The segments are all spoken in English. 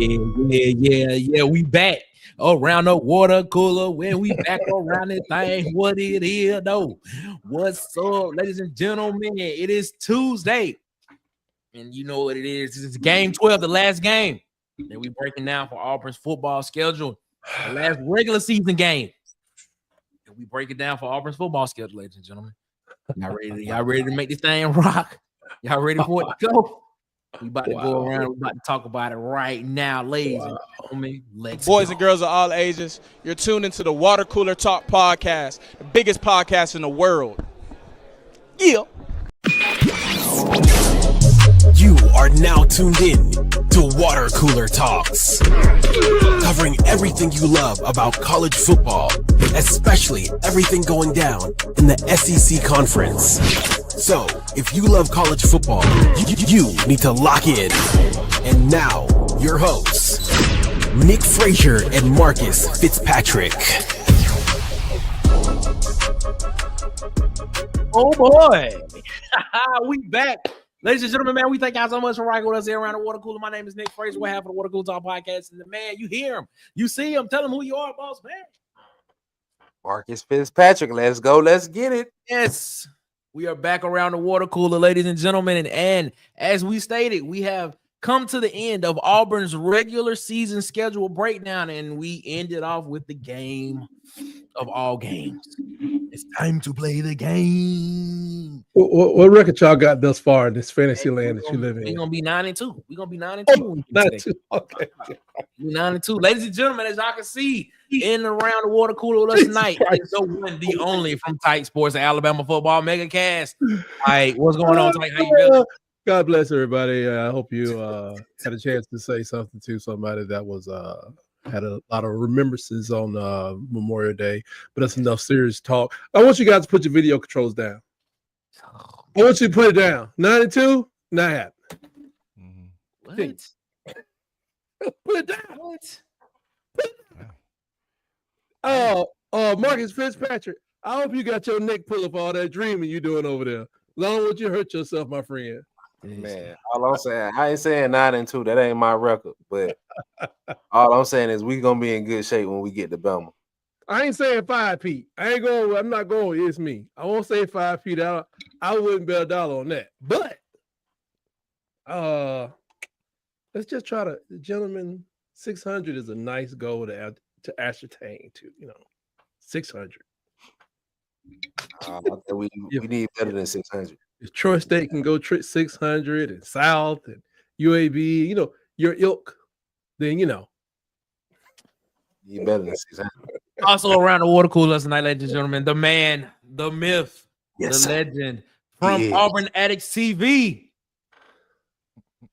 Yeah. We back around the water cooler when we back around this thing. What it is, though? What's up, ladies and gentlemen? It is Tuesday, and you know what it is. It's game 12, the last game. And we breaking down for Auburn's football schedule, the last regular season game. And we break it down for Auburn's football schedule, ladies and gentlemen. Y'all ready to make this thing rock? Y'all ready for it to go? We about to go around. We about to talk about it right now, ladies and gentlemen. Boys and girls of all ages, you're tuned into the Water Cooler Talk podcast, the biggest podcast in the world. Yeah. You are now tuned in to Water Cooler Talks, covering everything you love about college football, especially everything going down in the SEC conference. So, if you love college football, you need to lock in. And now, your hosts, Nick Frazier and Marcus Fitzpatrick. Oh boy, we back. Ladies and gentlemen, man, we thank y'all so much for rocking with us here around the water cooler. My name is Nick Frazier. We're having the Water Cooler Talk podcast. And the man, you hear him, you see him, tell him who you are, boss man. Marcus Fitzpatrick, let's go, let's get it. Yes, we are back around the water cooler, ladies and gentlemen. And as we stated, we have come to the end of Auburn's regular season schedule breakdown, and we ended off with the game of all games. It's time to play the game. What record y'all got thus far in this fantasy land that you live in? We're gonna be 9-2. We're gonna be 9-2. 9-2. Okay. 9-2. Ladies and gentlemen, as y'all can see in and around the water cooler with us tonight, is the one, the only from Tight Sports, the Alabama Football Mega Cast. All right, what's going on tonight? How you feeling? God bless everybody. I hope you had a chance to say something to somebody that was had a lot of remembrances on Memorial Day, but that's enough serious talk. I want you guys to put your video controls down. I want you to put it down. 9-2, not happening. What? Put it down. What? Oh, Marcus Fitzpatrick. I hope you got your neck pull up all that dreaming you doing over there. Long would you hurt yourself, my friend. Man, all I'm saying, I ain't saying 9-2. That ain't my record. But all I'm saying is we gonna be in good shape when we get to Belma. I ain't saying 5 feet. I'm not going. It's me. I won't say 5 feet out. I wouldn't bet $1 on that. But let's just try to, gentlemen. 600 is a nice goal to ascertain. 600. We need better than 600. If Troy State can go 600 and South and UAB, your ilk, then You better than 600. Also around the water cooler tonight, ladies and gentlemen, the man, the myth, Yes, the sir. legend from Yeah. Auburn Addicts TV.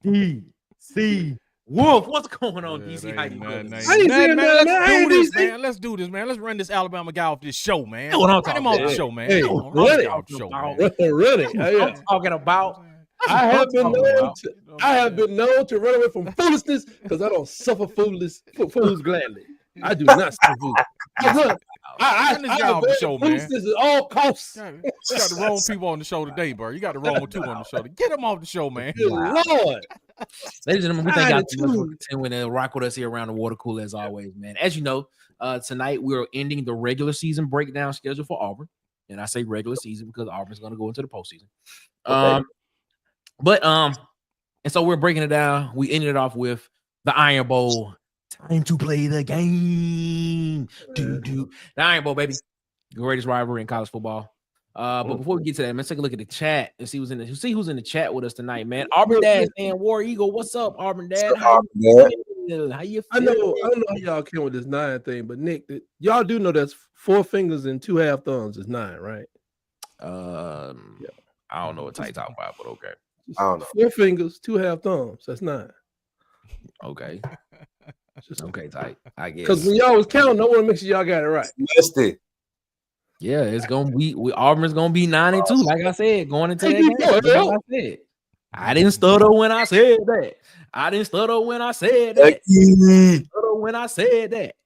DC Wolf, what's going on, DC? How you doing? I ain't saying nothing, Let's do this, man. Let's run this Alabama guy off this show, man. What I'm Run talking him off about. the show, man. Hey, Run run him it. off the show, man. Run it. I'm talking about. I have been known to run away from foolishness because I don't suffer fools gladly. I do not suffer fools. Run this guy off the show, man. Foolishness at all costs. You got the wrong people on the show today, bro. You got the wrong two on the show. Get him off the show, man. Good Lord. Ladies and gentlemen, we thank y'all so much 9-2. for continuing to rock with us here around the water cooler as always, man. As you know, tonight we're ending the regular season breakdown schedule for Auburn. And I say regular season because Auburn's going to go into the postseason. Okay. And so we're breaking it down. We ended it off with the Iron Bowl. Time to play the game. The Iron Bowl, baby. The greatest rivalry in college football. But before we get to that, let's take a look at the chat and see who's in the chat with us tonight, man. Auburn Dad and War Eagle. What's up, Auburn Dad? How you feeling? I know how y'all came with this 9 thing, but Nick, y'all do know that's 4 fingers and 2 half thumbs is 9, right? I don't know what Ty talking about, but okay. I don't know. 4 fingers, 2 half thumbs. That's 9. Okay. Okay, Ty. I guess. Because when y'all was counting, I want to make sure y'all got it right. Missed it. Yeah, it's gonna be Auburn's gonna be 9-2. Like I said, going into that game. Like I said, I didn't stutter when I said that. I didn't stutter when I said that.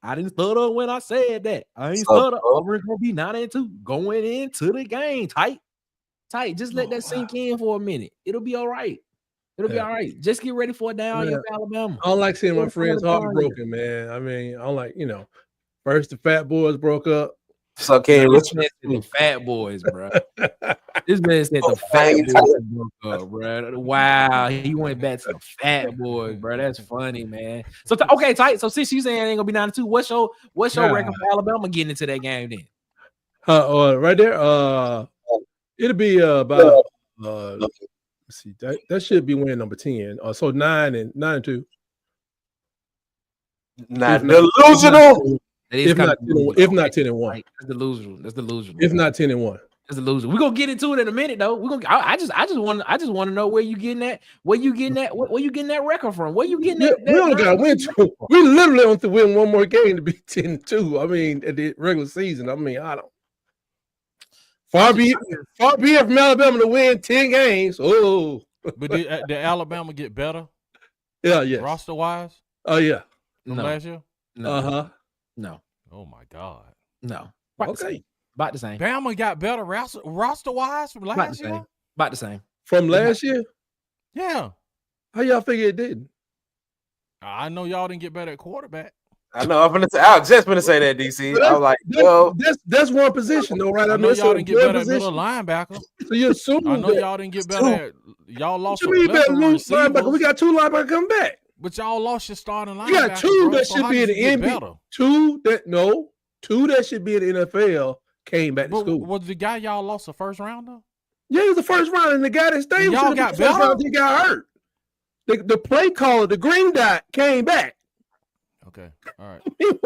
I didn't stutter when I said that. I ain't stutter. Auburn's gonna be 9-2 going into the game. Tight. Just let that sink in for a minute. It'll be all right. It'll be all right. Just get ready for a down year Man, for Alabama. I don't like seeing my Get ready for friends a down year. heartbroken, man. I mean, I don't like, first the Fat Boys broke up. So Ken This Richardson. man said the Fat Boys, bro. This man said the I Fat ain't Boys broke up, bro. Wow, he went back to the Fat Boys, bro. That's funny, man. So okay, tight. So since you saying it ain't gonna be 9-2, what's your record for Alabama getting into that game then? Right there. It'll be about let's see, that should be win number 10. So 9-2. Not delusional. If not 10-1. That's delusional. That's delusional. If not 10-1. That's delusional. We're gonna get into it in a minute though. We're gonna I just want to know where you getting that record from. Where you getting that? We only gotta win two. We literally have to win one more game to be 10-2. I mean, at the regular season. I mean, I don't. Far be it from Alabama to win 10 games. Oh, but did Alabama get better? Yeah, yes. Roster wise? Oh yeah. From last year? No. No. Oh my God. No. Okay. About the same. Bama got better roster wise from last year? About the same. From last year? Yeah. How y'all figure it didn't? I know y'all didn't get better at quarterback. I know. I was just gonna say that, DC. I was like, yo, that's one position though, right? I know y'all didn't get better at middle linebacker. So you assume I know y'all didn't get better at y'all lost. What you mean better lose linebacker? We got 2 linebackers come back. But y'all lost your starting linebacker. We got 2 that should be in the NBA. 2 that should be in the NFL came back to school. Was the guy y'all lost the first rounder? Yeah, he was the first round, and the guy that stayed y'all got better. He got hurt. The play caller, the green dot, came back. Okay, all right. I mean,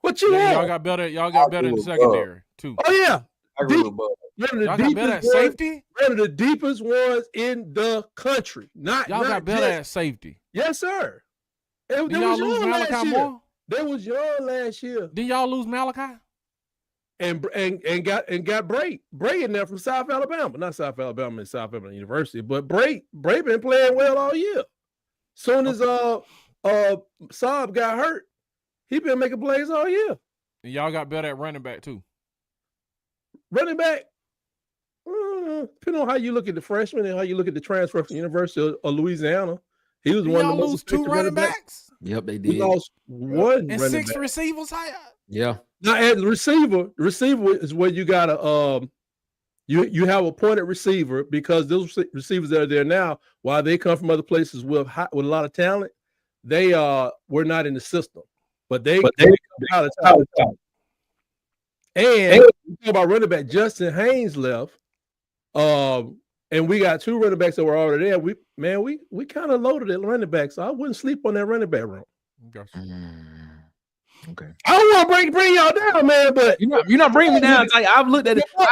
what you want? Y'all got better in the secondary too. Oh yeah, y'all got better at safety. One of the deepest ones in the country. Y'all got better at safety. Yes, sir. Did y'all lose Malachi Moore? They was young last year. Did y'all lose Malachi? And got Bray in there from South Alabama, not South Alabama and South Alabama University, but Bray been playing well all year. Soon as Saab got hurt, he been making plays all year. And y'all got better at running back too. Running back, depending on how you look at the freshman and how you look at the transfer from the University of Louisiana, he was one of the most lose 2 running backs. Yep, they did. We lost 1 and 6 receivers. Yeah. Now at the receiver is where you gotta you have a pointed receiver, because those receivers that are there now, while they come from other places with a lot of talent, they were not in the system, but they come out of talent. And we talk about running back, Justin Haynes left, and we got 2 running backs that were already there. We kind of loaded at running back, so I wouldn't sleep on that running back room. Okay. I don't want to bring y'all down, man, but you're not bringing me down. I've looked at it. I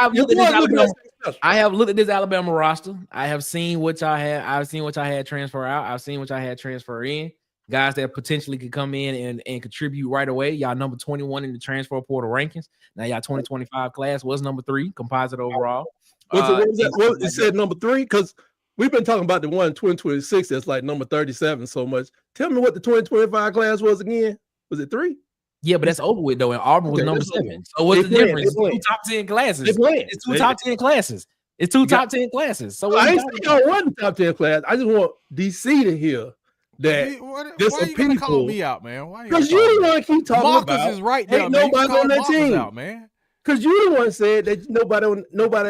have looked at this Alabama roster. I have seen what y'all had. I've seen what y'all had transfer out. I've seen what y'all had transfer in. Guys that potentially could come in and contribute right away. Y'all number 21 in the transfer portal rankings. Now y'all 2025 class was number 3 composite overall. It said number 3 because we've been talking about the one 2026 that's like number 37 so much. Tell me what the 2025 class was again. Was it 3? Yeah, but that's over with though. And Auburn was number 7. So what's the difference? 2 top 10 classes. It's 2 top 10 classes. It's 2 top 10 classes. So I ain't saying y'all one top 10 class. I just want DC to hear that. Why you gonna call me out, man? Because you the one keep talking Marcus about. Marcus is right there, ain't man. nobody on that team, out, man. Because you the one said that nobody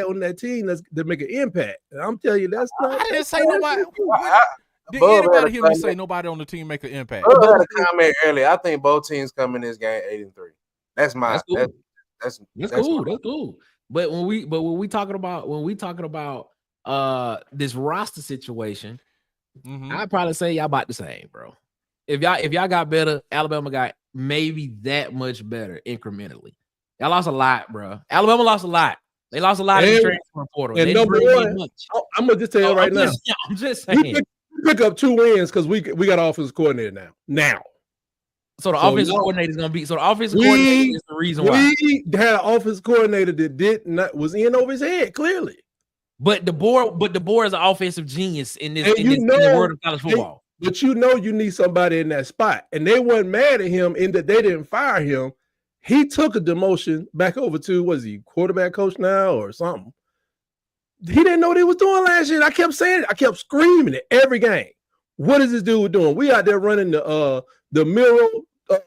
on that team that make an impact. And I'm telling you, that's not. I didn't say nobody. Did anybody hear me say nobody on the team make an impact? I had a comment earlier. I think both teams come in this game 8-3. That's my. That's cool. That's cool. That's cool. But when we talking about this roster situation, I'd probably say y'all about the same, bro. If y'all got better, Alabama got maybe that much better incrementally. Y'all lost a lot, bro. Alabama lost a lot. They lost a lot in the transfer portal. And number 1, I'm gonna just tell you right now. I'm just saying. We pick up 2 wins because we got an offensive coordinator now. So the offensive coordinator is gonna be. So the offensive coordinator is the reason why we had an offensive coordinator that was in over his head clearly. But the board is an offensive genius in the world of college football. But you need somebody in that spot, and they weren't mad at him in that they didn't fire him. He took a demotion back over to, was he quarterback coach now or something? He didn't know what he was doing last year. And I kept saying it. I kept screaming it every game. What is this dude doing? We out there running the Miro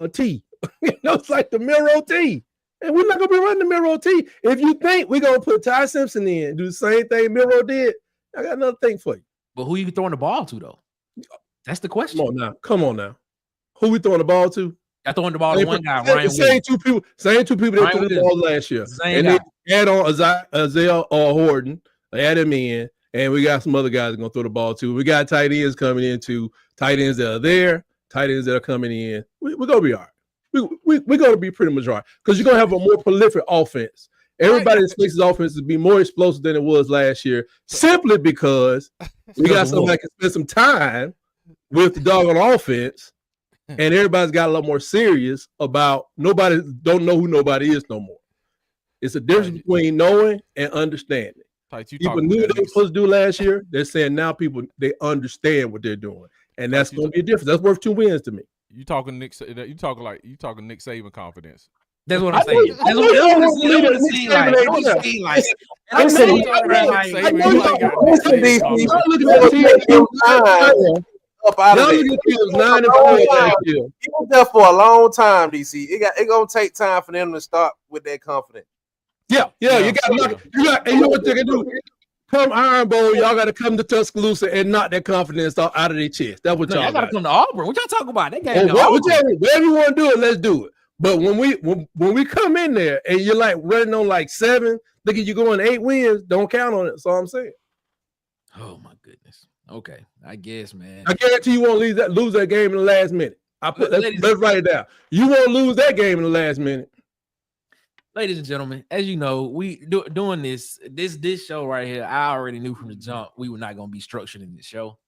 T. It's like the Miro T. And we're not going to be running the Miro T. If you think we're going to put Ty Simpson in and do the same thing Miro did, I got another thing for you. But who you throwing the ball to, though? That's the question. Come on now. Who we throwing the ball to? I throwing the ball to one guy, Ryan Same two people that threw the ball last year. And they add on Isaiah Horton. They add him in, and we got some other guys that are going to throw the ball too. We got tight ends coming in too. Tight ends that are there, tight ends that are coming in. We're going to be all right. We're going to be pretty much all right because you're going to have a more prolific offense. Everybody expects his offense to be more explosive than it was last year simply because we got somebody that can spend some time with the doggone offense. And everybody's got a lot more serious about nobody don't know who nobody is no more. It's a difference between knowing and understanding. People knew what they were supposed to do last year. They're saying now they understand what they're doing. And that's going to be a difference. That's worth 2 wins to me. You talking Nick Saban confidence. That's what I'm saying. That's what it seems like. That's what it seems like. Up out of it. He was there for a long time, DC. It gonna take time for them to start with that confidence. Yeah. You got. And you know what they can do? Come Iron Bowl, y'all got to come to Tuscaloosa and knock that confidence out of their chest. That's what y'all got to come to Auburn. What y'all talking about? They got whatever you want to do it, let's do it. But when we come in there and you're like running on like 7, look at you going 8 wins, don't count on it. That's all I'm saying. Oh my goodness. Okay, I guess, man. I guarantee you won't lose that game in the last minute. Let's write it down. You won't lose that game in the last minute. Ladies and gentlemen, as you know, we doing this show right here. I already knew from the jump we were not going to be structured in this show.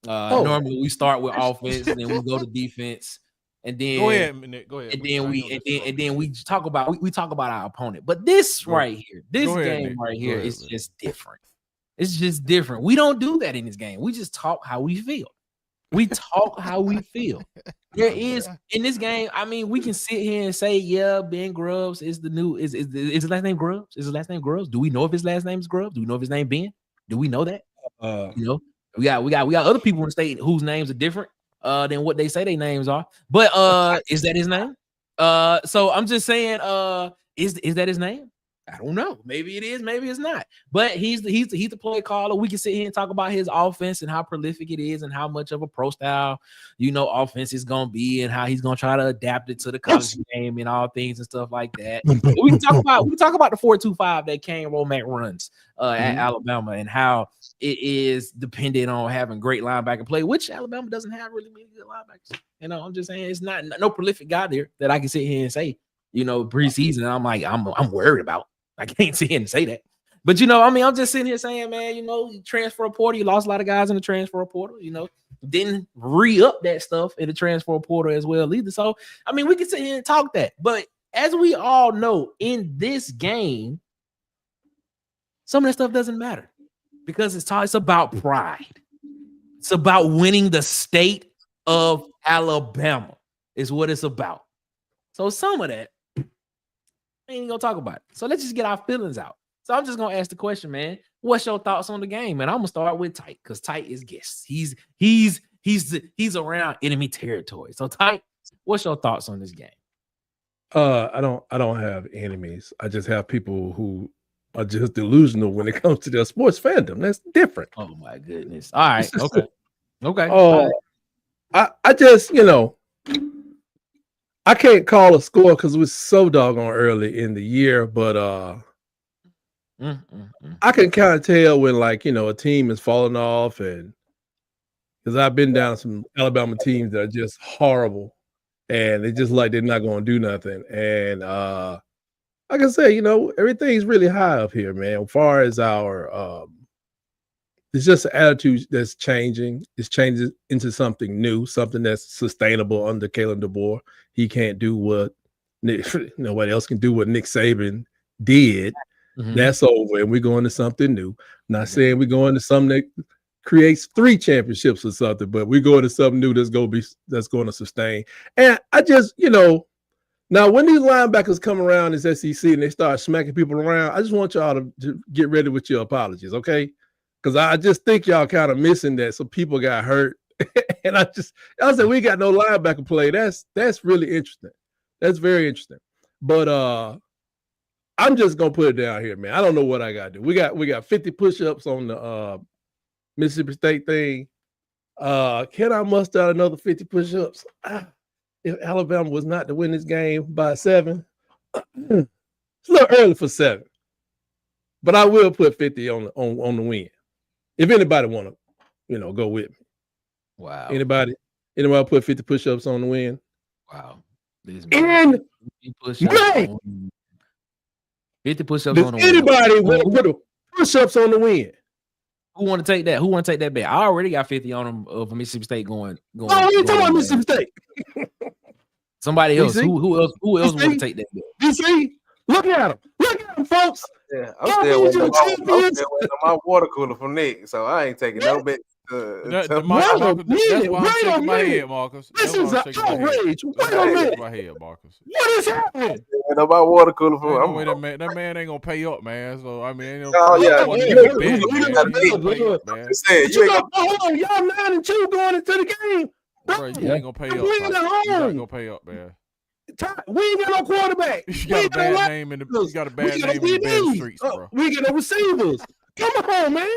Normally we start with offense, and then we go to defense, and then go ahead. And then we talk about our opponent. But this right here, game right here is just different. It's just different. We don't do that in this game. We just talk how we feel. There is in this game. I mean, we can sit here and say, yeah, Ben Grubbs is the new. Is his last name Grubbs? Is his last name Grubbs? Do we know if his last name is Grubbs? Do we know if his name Ben? Do we know that? We got other people in the state whose names are different than what they say their names are. But is that his name? So I'm just saying, is that his name? I don't know. Maybe it is, maybe it's not. But he's the play caller. We can sit here and talk about his offense and how prolific it is and how much of a pro style, offense is gonna be and how he's gonna try to adapt it to the college game and all things and stuff like that. We can talk about the 4-2-5 that Kane Romack runs at Alabama and how it is dependent on having great linebacker play, which Alabama doesn't have really many good linebackers. I'm just saying it's not no prolific guy there that I can sit here and say, preseason. I'm like, I'm worried about. I can't sit here and say that. But, I'm just sitting here saying, man, transfer portal, you lost a lot of guys in the transfer portal, didn't re-up that stuff in the transfer portal as well either. So, we can sit here and talk that. But as we all know, in this game, some of that stuff doesn't matter because it's about pride. It's about winning the state of Alabama is what it's about. So some of that, I ain't gonna talk about it. So let's just get our feelings out. So I'm just gonna ask the question, man. What's your thoughts on the game, man? I'm gonna start with Tight because Tight is guest. He's around enemy territory. So Tight, what's your thoughts on this game? I don't have enemies. I just have people who are just delusional when it comes to their sports fandom. That's different. Oh my goodness. All right. Okay. I just I can't call a score because it was so doggone early in the year, but I can kind of tell when a team is falling off, and because I've been down some Alabama teams that are just horrible, and it's just like they're not going to do nothing. And like I say, everything's really high up here, man. As far as our it's just an attitude that's changing. It's changing into something new, something that's sustainable under Kalen DeBoer. He can't do what nobody else can do what Nick Saban did. That's over, and we're going to something new. Not saying we're going to something that creates 3 championships or something, but we're going to something new that's going to sustain. And I just, Now, when these linebackers come around this SEC and they start smacking people around, I just want y'all to get ready with your apologies, okay? Because I just think y'all kind of missing that. Some people got hurt. And I said, we got no linebacker play. That's really interesting. That's very interesting. But I'm just gonna put it down here, man. I don't know what I gotta do. We got 50 push-ups on the Mississippi State thing. Can I muster out another 50 push-ups? If Alabama was not to win this game by 7, it's a little early for 7. But I will put 50 on the win. If anybody want to, go with me. Wow. Anybody put 50 push-ups on the win? Wow. And 50 push-ups on the win. Anybody want to put push-ups on the win? Who want to take that? Who want to take that bet? I already got 50 on them of Mississippi State going. No, you talking about Mississippi State. Somebody else. Who else want to take that bet? DC, look at them, folks. Yeah, I'm still waiting on my water cooler from Nick, so I ain't taking no bet. That's why I'm shaking my head, Marcus. This is an outrage. Wait a minute. My head, Marcus. What is happening? No, my water cooler from that man ain't gonna pay up, man. So I mean, hold on, y'all 9-2 going into the game. Bro, you ain't gonna pay up. You not gonna pay up, man. We ain't got no quarterback. You got a bad name in the bad streets, bro. We get no receivers. Come on, man.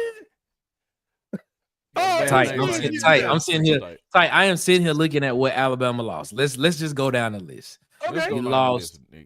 Tight. I'm sitting here. Tight. I am sitting here looking at what Alabama lost. Let's just go down the list. Okay.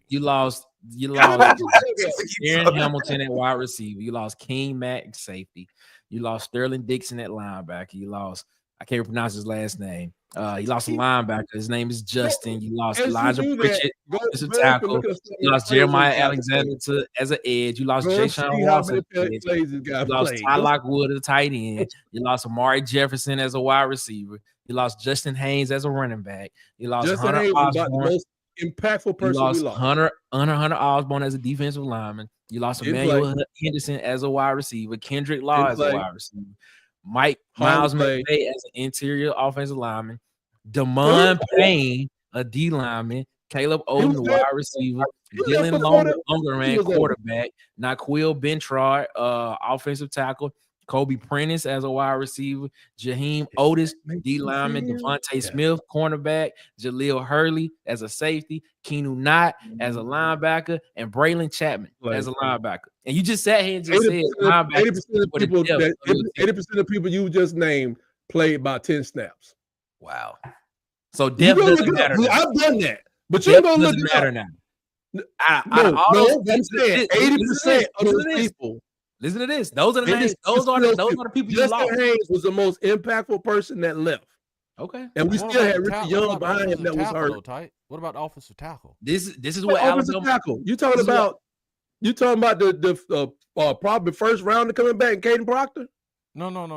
You lost Aaron Hamilton at wide receiver. You lost King Mack at safety. You lost Sterling Dixon at linebacker. You lost, I can't pronounce his last name. You lost a linebacker. His name is Justin. You lost Elijah Pritchett as a tackle. You lost Jeremiah Alexander as an edge. You lost Jayshon Watson. You lost Ty Lockwood as a tight end. You lost Amari Jefferson as a wide receiver. You lost Justin Haynes as a running back. You lost Justin Hunter Osborne. Impactful person. You lost Hunter Osborne as a defensive lineman. You lost Emmanuel Henderson as a wide receiver. Kendrick Law as a wide receiver. Miles McVay as an interior offensive lineman. Damon Payne, a D lineman. Caleb Odom, the wide receiver. Dylan Longerman, quarterback. Naquil Bentrard, offensive tackle. Kobe Prentice as a wide receiver. Jaheim Otis, D lineman. Devontae Smith, cornerback. Jaleel Hurley as a safety. Keanu Knott as a linebacker. And Braylon Chapman as a linebacker. And you just sat here and just said 80% of people you just named played about 10 snaps. Wow. So depth doesn't matter now. I've done that. But you don't doesn't matter now. I'm saying 80% of those people. Listen to this. Those are the names. Those are the people you lost. Justin Haynes was the most impactful person that left. Okay. And we still had Richard Young behind him that was hurt. What about the offensive tackle? This is what Alabama tackle. You talking about the probably first rounder coming back, Caden Proctor? No. Not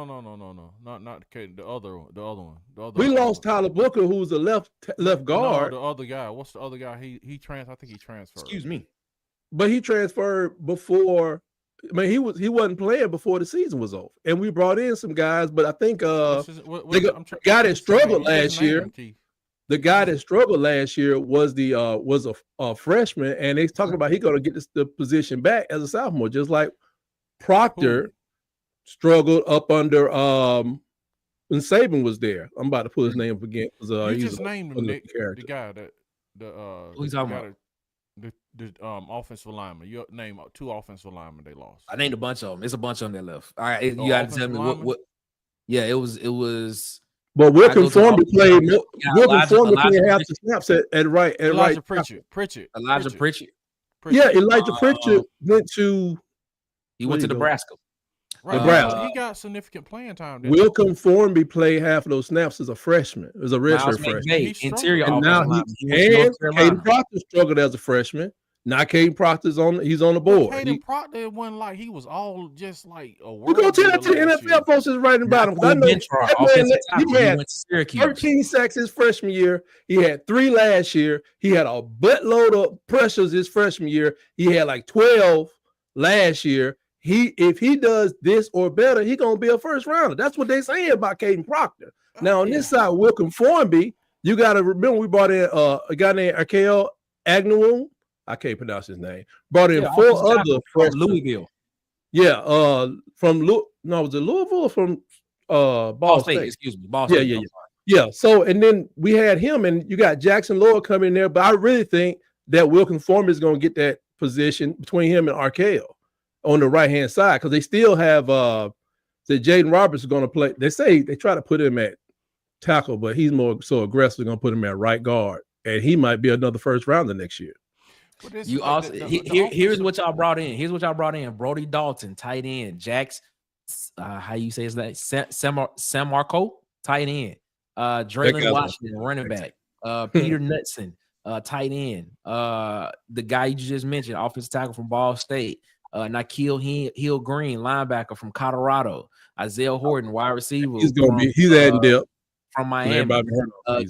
Caden. The other one. We lost Tyler Booker, who's a left guard. No, the other guy. What's the other guy? I think he transferred. Excuse me. But he transferred before. I mean, he wasn't playing before the season was over, and we brought in some guys. But I think the guy that struggled last year. The guy that struggled last year was a freshman, and they talking about he going to get the position back as a sophomore, just like Proctor struggled up under when Saban was there. I'm about to pull his name up again. You just named him, Nick, the guy that who's talking about? The offensive lineman. You name 2 offensive linemen they lost. I named a bunch of them. It's a bunch of them that left. All right, you got to tell me what. Yeah, it was. But we'll conform to play. We'll conform to play half the snaps at right. Elijah Pritchett. Elijah Pritchett. Yeah, Elijah Pritchett went to. He went to Nebraska. Right. Nebraska. He got significant playing time. Will Conformby play half of those snaps as a freshman, as a redshirt freshman. Interior and now Caden Proctor struggled as a freshman. Now Caden Proctor's he's on the board. Caden Proctor wasn't like he was all just like a world. You go tell that to the NFL folks is writing about him. I know he had 13 sacks his freshman year. He had 3 last year. He had a buttload of pressures his freshman year. He had like 12 last year. If he does this or better, he's gonna be a first rounder. That's what they saying about Caden Proctor. Now on this side, Will Conformby, you got to remember we brought in a guy named Akael Agnew. I can't pronounce his name. Brought in 4 other from freshmen. Louisville. Yeah, from was it Louisville or from Ball State? Excuse me, Ball State. Yeah. So and then we had him, and you got Jackson Lloyd coming in there. But I really think that Wilkins Foreman is going to get that position between him and Arkell on the right hand side because they still have Jaden Roberts is going to play. They say they try to put him at tackle, but he's more so aggressive. Going to put him at right guard, and he might be another first rounder next year. You also here's what y'all brought in. Here's what y'all brought in: Brody Dalton, tight end. Jax, how you say his name? Sam Marco, tight end. Draylon Washington, running back. Peter Knudsen, tight end. The guy you just mentioned, offensive tackle from Ball State. Nikhil Hill Green, linebacker from Colorado. Isaiah Horton, wide receiver. He's adding depth from Miami.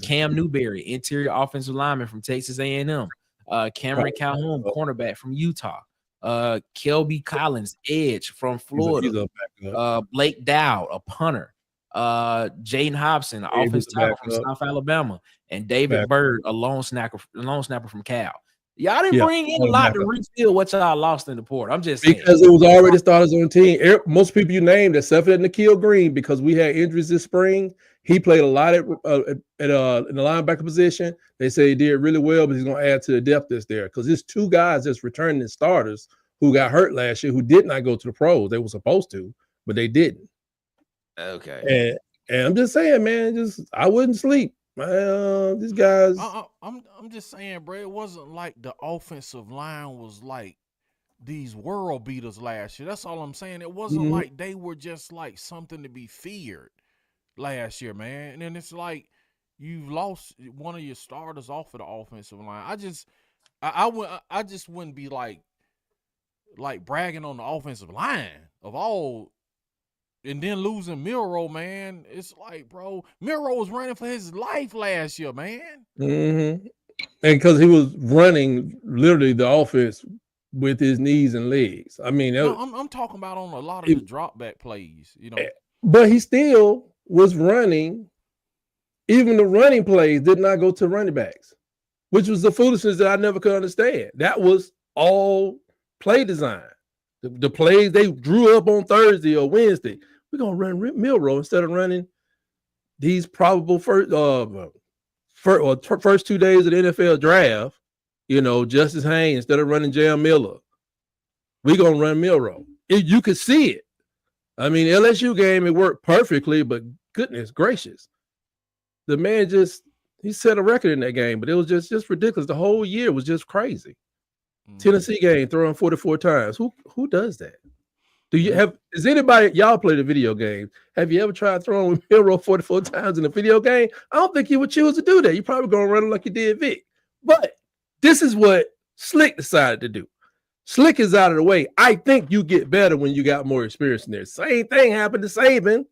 Cam Newberry, interior offensive lineman from Texas A&M. Cameron Calhoun, cornerback from Utah. Kelby Collins, edge from Florida. Blake Dowd, a punter. Jaden Hobson, offensive tackle from South Alabama, and David Bird, a lone snapper from Cal. Y'all didn't bring in a lot to refill what y'all lost in the port. I'm just saying. Because it was already starters on the team. Most people you named, except for Nikhil Green, because we had injuries this spring. He played a lot in the linebacker position. They say he did really well, but he's going to add to the depth that's there because there's 2 guys that's returning as starters who got hurt last year who did not go to the pros. They were supposed to, but they didn't. Okay. And I'm just saying, man, I wouldn't sleep. These guys. I'm just saying, bro. It wasn't like the offensive line was like these world beaters last year. That's all I'm saying. It wasn't like they were just like something to be feared last year, man. And then it's like you've lost one of your starters off of the offensive line. I just wouldn't be like bragging on the offensive line of all. And then losing Milroe, man, it's like, bro, Milroe was running for his life last year, man. And because he was running literally the offense with his knees and legs. I mean, I'm talking about on a lot of the drop back plays, you know. But he still was running. Even the running plays did not go to running backs, which was the foolishness that I never could understand. That was all play design. The plays they drew up on Thursday or Wednesday. We're gonna run Milroe instead of running these probable first 2 days of the NFL draft. You know, Justice Haynes instead of running Jam Miller. We're gonna run Milroe. You could see it. I mean, LSU game, it worked perfectly, but goodness gracious, the man he set a record in that game, but it was just ridiculous. The whole year was just crazy. Tennessee game throwing 44 times. Who does that? Is anybody, y'all play the video game? Have you ever tried throwing with Milroe 44 times in a video game? I don't think you would choose to do that. You're probably going to run him like you did Vic. But this is what Slick decided to do. Slick is out of the way. I think you get better when you got more experience in there. Same thing happened to Saban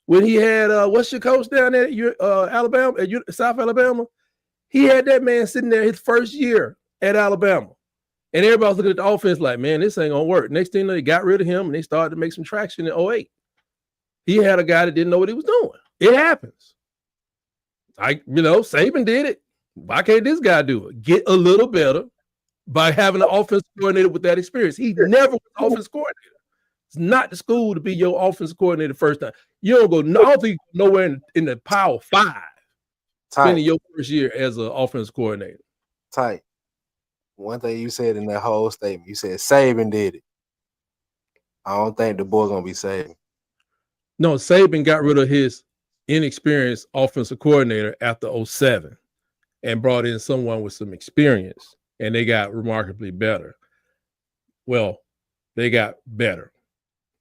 when he had, what's your coach down there at Alabama, at South Alabama? He had that man sitting there his first year at Alabama. And everybody's looking at the offense like, man, this ain't going to work. Next thing they got rid of him and they started to make some traction in 2008. He had a guy that didn't know what he was doing. It happens. Saban did it. Why can't this guy do it? Get a little better by having an offensive coordinator with that experience. He never was an offensive coordinator. It's not the school to be your offensive coordinator first time. You don't go, I don't think you go nowhere in the Power 5 spending your first year as an offensive coordinator. Tight. One thing you said in that whole statement, you said Saban did it. I don't think the boy's gonna be Saban. No, Saban got rid of his inexperienced offensive coordinator after 2007 and brought in someone with some experience, and they got remarkably better. Well, they got better.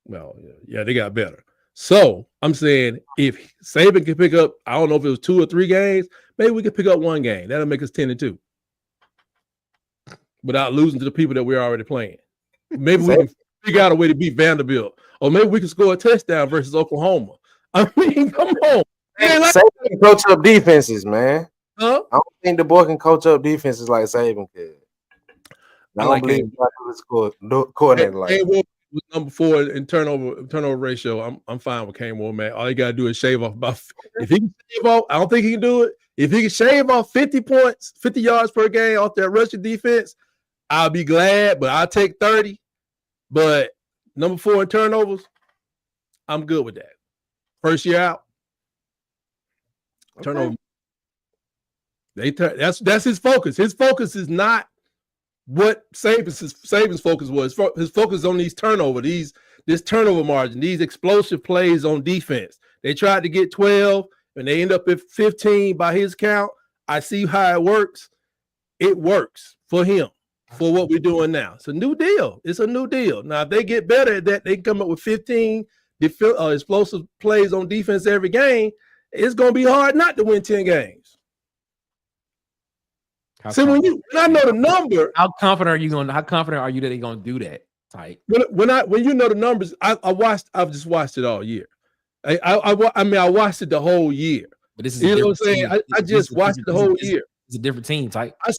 Well, yeah, they got better. So I'm saying if Saban can pick up, I don't know if it was 2 or 3 games, maybe we could pick up 1 game. That'll make us 10-2. Without losing to the people that we're already playing. Maybe we can figure out a way to beat Vanderbilt. Or maybe we can score a touchdown versus Oklahoma. I mean, come on. Saban can coach up defenses, man. Huh? I don't think the boy can coach up defenses like Saban can. I don't believe he's coordinator like that. Number 4 in turnover ratio. I'm fine with Kane Moore, man. All you gotta do is shave off about. If he can shave off, I don't think he can do it. If he can shave off 50 points, 50 yards per game off that rushing defense, I'll be glad, but I'll take 30. But number 4 in turnovers, I'm good with that. First year out, turnover. That's his focus. His focus is not what Saban's focus was. His focus on these turnovers, this turnover margin, these explosive plays on defense. They tried to get 12 and they end up at 15 by his count. I see how it works. It works for him, for what we're doing now. It's a new deal. It's a new deal. Now, if they get better at that, they can come up with 15 explosive plays on defense every game. It's going to be hard not to win 10 games. So when I know the number, how confident are you that they're going to do that? Type. When you know the numbers, I've just watched it all year. I watched it the whole year. But this is what I'm saying. I just watched the whole year. It's a different team type. I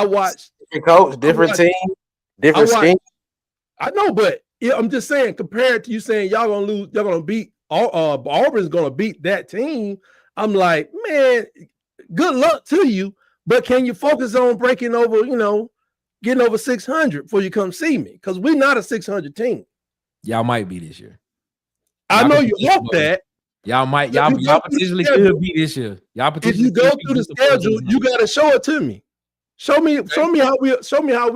watched different coach, different team, different scheme. I know, but I'm just saying, compared to you saying y'all gonna lose, y'all gonna beat Auburn's gonna beat that team. I'm like, man, good luck to you. But can you focus on breaking over, getting over 600 before you come see me? Because we're not a 600 team. Y'all might be this year. I know you hope that. Y'all potentially could be this year. If you go through the schedule, you got to show it to me. Show me how we're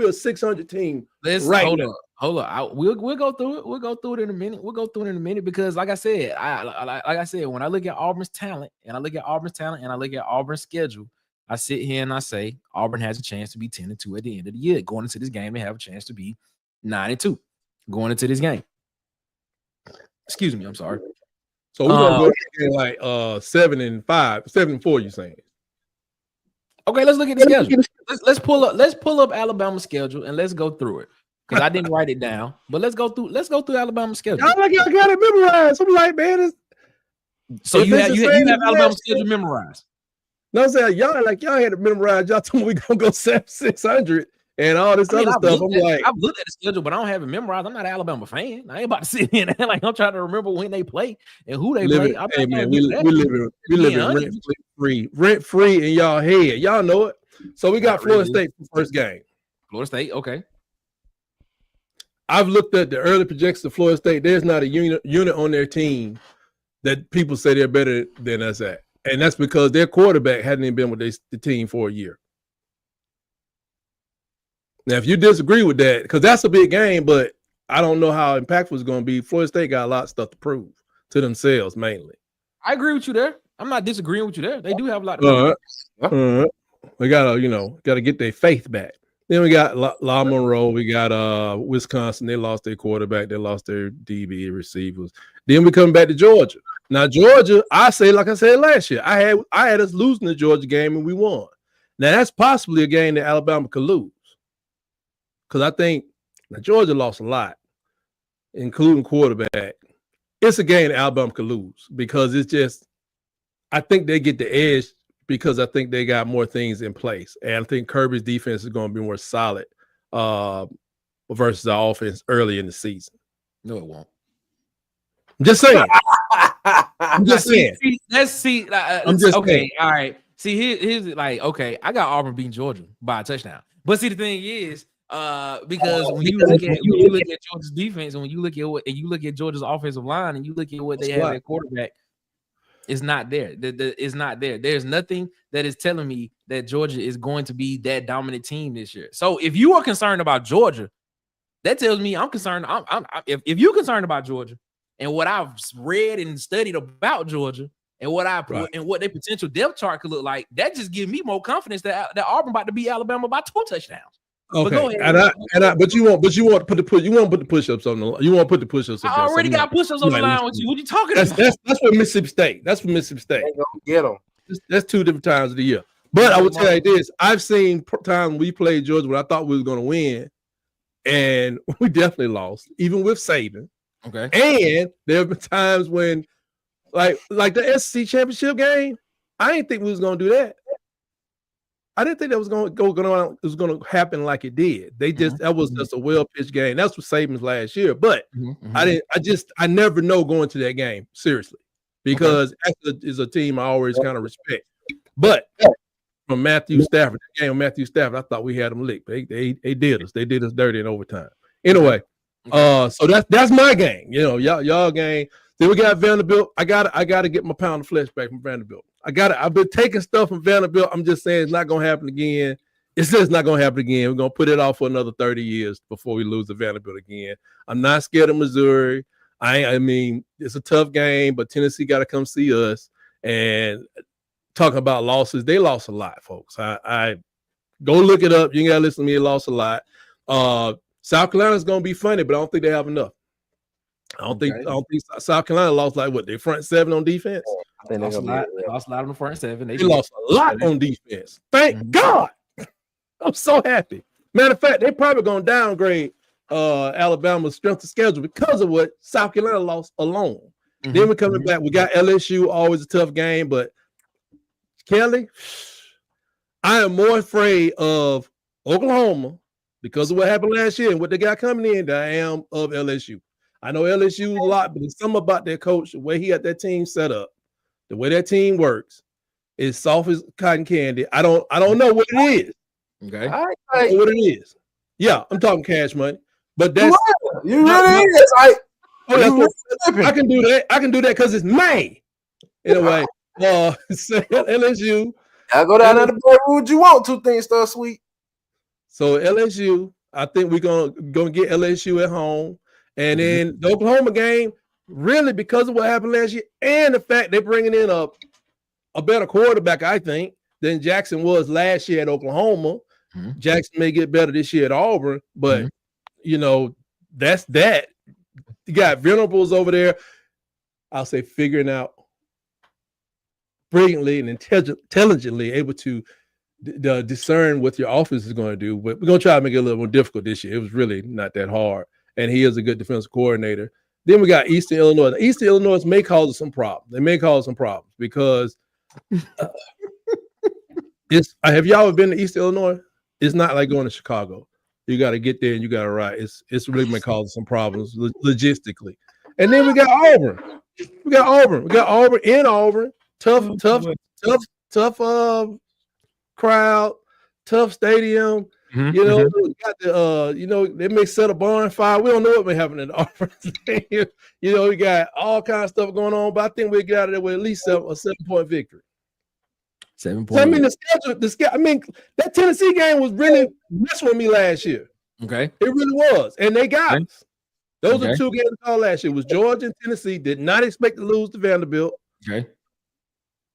a 600 team. Hold up. We'll go through it. We'll go through it in a minute. Because, like I said, when I look at Auburn's talent and I look at Auburn's schedule, I sit here and I say Auburn has a chance to be 10-2 at the end of the year. Going into this game, they have a chance to be 9-2. Going into this game. Excuse me, I'm sorry. So we're gonna go like 7-5, 7-4. You saying? Okay, let's look at the schedule. Let's pull up Alabama's schedule and let's go through it. Because I didn't write it down, but let's go through Alabama's schedule. Y'all got it memorized. I'm like, man. So you have Alabama's schedule memorized. No, I'm saying y'all had it memorized. Y'all told me we gonna go 600 and all this other stuff. I've looked at the schedule, but I don't have it memorized. I'm not an Alabama fan. I ain't about to sit here and like I'm trying to remember when they play and who they play. Hey man, we live rent free in y'all head. Y'all know it. So we got Florida State for the first game. Florida State, okay. I've looked at the early projections of Florida State. There's not a unit on their team that people say they're better than us at. And that's because their quarterback hadn't even been with the team for a year. Now, if you disagree with that, because that's a big game, but I don't know how impactful it's going to be. Florida State got a lot of stuff to prove to themselves, mainly. I agree with you there. I'm not disagreeing with you there. They do have a lot to prove. We gotta get their faith back. Then we got La Monroe. We got Wisconsin. They lost their quarterback. They lost their DB receivers. Then we come back to Georgia. Now Georgia, like I said last year, I had us losing the Georgia game and we won. Now that's possibly a game that Alabama could lose, because I think Georgia lost a lot, including quarterback. It's a game that Alabama could lose because it's just, I think they get the edge because I think they got more things in place. And I think Kirby's defense is going to be more solid versus the offense early in the season. No, it won't. I'm just saying. I'm just saying. Let's see. Okay, all right. See, here's like, okay, I got Auburn beating Georgia by a touchdown. But see, the thing is, because when you look at Georgia's defense, and when you look at Georgia's offensive line, and you look at what they have at quarterback, it's not there. It's not there. There's nothing that is telling me that Georgia is going to be that dominant team this year. So if you are concerned about Georgia, that tells me I'm concerned. If you're concerned about Georgia and what I've read and studied about Georgia and what I put and what their potential depth chart could look like, that just gives me more confidence that Auburn about to beat Alabama by 2 touchdowns. Okay, but go ahead. But you want to put the push-ups on the. You want to put the push-ups. I already got push-ups on the line with you. What you talking about? That's for Mississippi State. That's for Mississippi State. Get them. That's 2 different times of the year. But I would tell you like this: I've seen times we played Georgia when I thought we was going to win, and we definitely lost, even with Saban. Okay. And there have been times when, like the SEC championship game, I didn't think we was going to do that. I didn't think that was going to happen like it did. That was just a well-pitched game. That's what Saban's last year. But I never know going to that game, seriously, because that is a team I always kind of respect. But from Matthew Stafford, the game of Matthew Stafford, I thought we had them licked. They did us. They did us dirty in overtime. Anyway, so that's my game. You know, y'all game. Then we got Vanderbilt. I gotta get my pound of flesh back from Vanderbilt. I've been taking stuff from Vanderbilt. I'm just saying it's not gonna happen again. It's just not gonna happen again. We're gonna put it off for another 30 years before we lose to Vanderbilt again. I'm not scared of Missouri. I mean, it's a tough game, but Tennessee got to come see us. And talking about losses, they lost a lot, folks. I go look it up. You ain't gotta listen to me. They lost a lot. South Carolina's gonna be funny, but I don't think they have enough. I don't think South Carolina lost like what, their front seven on defense. They lost a lot on the front seven. They lost a lot on defense. Thank God. I'm so happy. Matter of fact, they probably gonna downgrade Alabama's strength of schedule because of what South Carolina lost alone. Then we're coming back. We got LSU, always a tough game, but Kelly, I am more afraid of Oklahoma because of what happened last year and what they got coming in than I am of LSU. I know LSU a lot, but there's something about their coach, the way he had that team set up, the way that team works, is soft as cotton candy. I don't know what it is. Okay, I don't know what it is. Yeah, I'm talking cash money, but that's you really is. I can do that. I can do that because it's May. Anyway, LSU. I go down there to play. What would you want? Two things start sweet. So LSU, I think we're gonna get LSU at home, and then the Oklahoma game, really because of what happened last year, and the fact they're bringing in a better quarterback, I think, than Jackson was last year at Oklahoma. Jackson may get better this year at Auburn, but you know that's that. You got Venables over there. I'll say figuring out brilliantly and intelligently able to discern what your offense is going to do. But we're going to try to make it a little more difficult this year. It was really not that hard. And he is a good defensive coordinator. Then we got Eastern Illinois. Eastern Illinois may cause us some problems. They may cause some problems because have y'all ever been to Eastern Illinois? It's not like going to Chicago. You got to get there and you got to ride. It's really going to cause some problems logistically. And then we got Auburn. We got Auburn in Auburn. Tough crowd, tough stadium. You know, we got the they may set a barn fire. We don't know what may happen in Auburn. You know, we got all kinds of stuff going on, but I think we get out of there with at least a 7-point victory. 7 points. So, I mean, the schedule. I mean, that Tennessee game was really messing with me last year. Okay, it really was, and they got us. Those are two games called last year. It was Georgia and Tennessee. Did not expect to lose to Vanderbilt. Okay,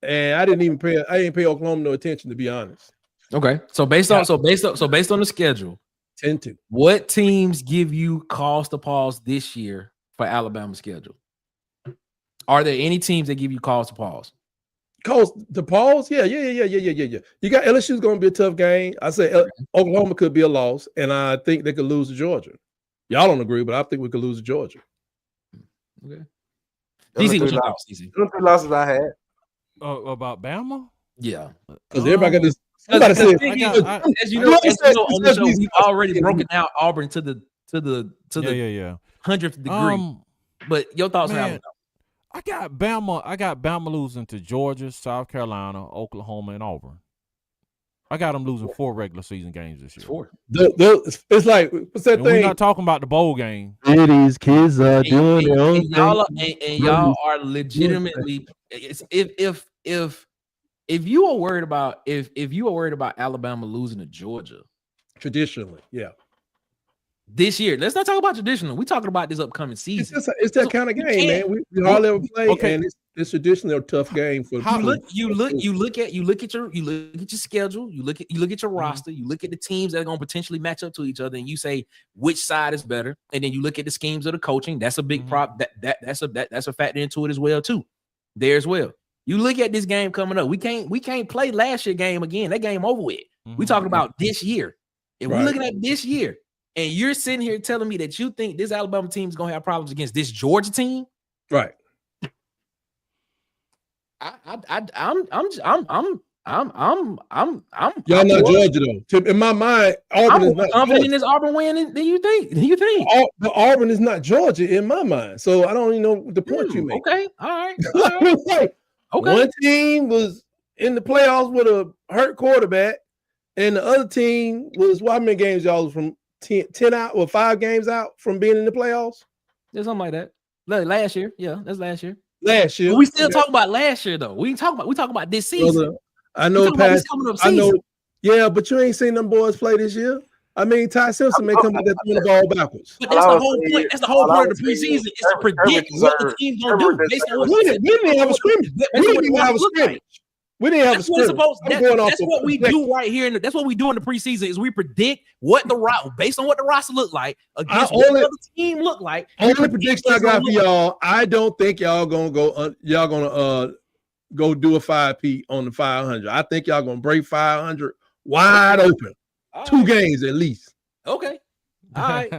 and I didn't pay Oklahoma no attention, to be honest. Okay, so based on the schedule, 10-2. What teams give you cause to pause this year for Alabama's schedule? Are there any teams that give you cause to pause? Cause the pause, yeah. You got LSU's going to be a tough game. I say Oklahoma could be a loss, and I think they could lose to Georgia. Y'all don't agree, but I think we could lose to Georgia. Okay. DC, what's your thoughts? DC, the losses I had about Bama. Yeah, because everybody got this. Somebody said, as you know, on the show, we've already broken out Auburn to the 100th degree. But your thoughts, man, I got Bama losing to Georgia, South Carolina, Oklahoma, and Auburn. I got them losing 4 regular season games this year. 4. It's like, what's that thing? We're not talking about the bowl game. These kids are doing their own thing. And y'all are legitimately. If you are worried about if you are worried about Alabama losing to Georgia, traditionally, yeah. This year, let's not talk about traditional. We're talking about this upcoming season. It's that kind of game, man. We hardly ever play, and it's traditionally a tough game for. You look at your schedule. You look at your roster. You look at the teams that are going to potentially match up to each other, and you say which side is better. And then you look at the schemes of the coaching. That's a big prop. That's a factor into it as well too. There as well. You look at this game coming up. We can't play last year's game again. That game over with. We talking about this year. And we're looking at this year. And you're sitting here telling me that you think this Alabama team is gonna have problems against this Georgia team, right? I'm. Y'all not Georgia though. In my mind, Auburn is not confident in this Auburn win. Do you think? But Auburn is not Georgia in my mind. So I don't even know the point you make. Okay, all right. Okay. One team was in the playoffs with a hurt quarterback, and the other team was how many games y'all was from 10 out or 5 games out from being in the playoffs? There's something like that. Last year, yeah, that's last year. Last year, but we still talk about last year though. We talk about this season. Brother, I know past coming up season. I know, yeah, but you ain't seen them boys play this year. I mean, Ty Simpson may come with that throwing the ball backwards. But that's the whole point. That's the whole point of the preseason is to predict what the team's gonna do based on what we didn't have a scrimmage. We didn't have a scrimmage. We didn't have a scrimmage. That's what we do right here. That's what we do in the preseason is we predict what the based on what the roster look like against what the other team look like. Only prediction I got for y'all. I don't think y'all gonna go. Y'all gonna go do a 5P on the 500. I think y'all gonna break 500 wide open. All 2 games at least. Okay. All right.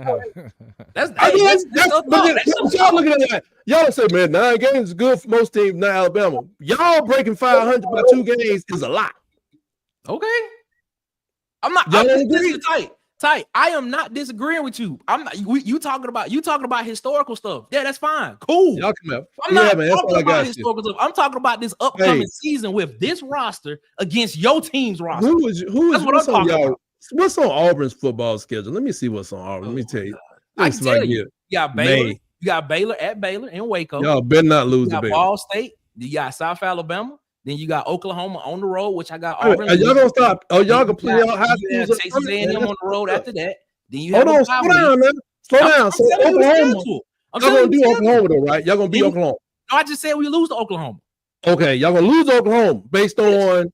That's y'all looking at that. Y'all say, man, 9 games is good for most teams, not Alabama. Y'all breaking 500 by 2 games is a lot. Okay. I'm not. This is tight. I am not disagreeing with you. I'm not. You talking about historical stuff. Yeah, that's fine. Cool. Y'all come out. I'm not talking about historical stuff. I'm talking about this upcoming season with this roster against your team's roster. That's what I'm talking about. What's on Auburn's football schedule? Let me see what's on Auburn. Let me tell you. I can tell you. You got Baylor. You got Baylor at Baylor in Waco. Y'all better not lose to Baylor. Ball State. You got South Alabama. Then you got Oklahoma on the road, which I got Auburn. Y'all gonna stop? Oh, y'all gonna play out high schools? Texas A&M on the road after that. Then you hold on, slow down, man. Slow down. So Oklahoma. Y'all gonna do Oklahoma though, right? Y'all gonna beat Oklahoma. No, I just said we lose to Oklahoma. Okay, y'all gonna lose to Oklahoma based on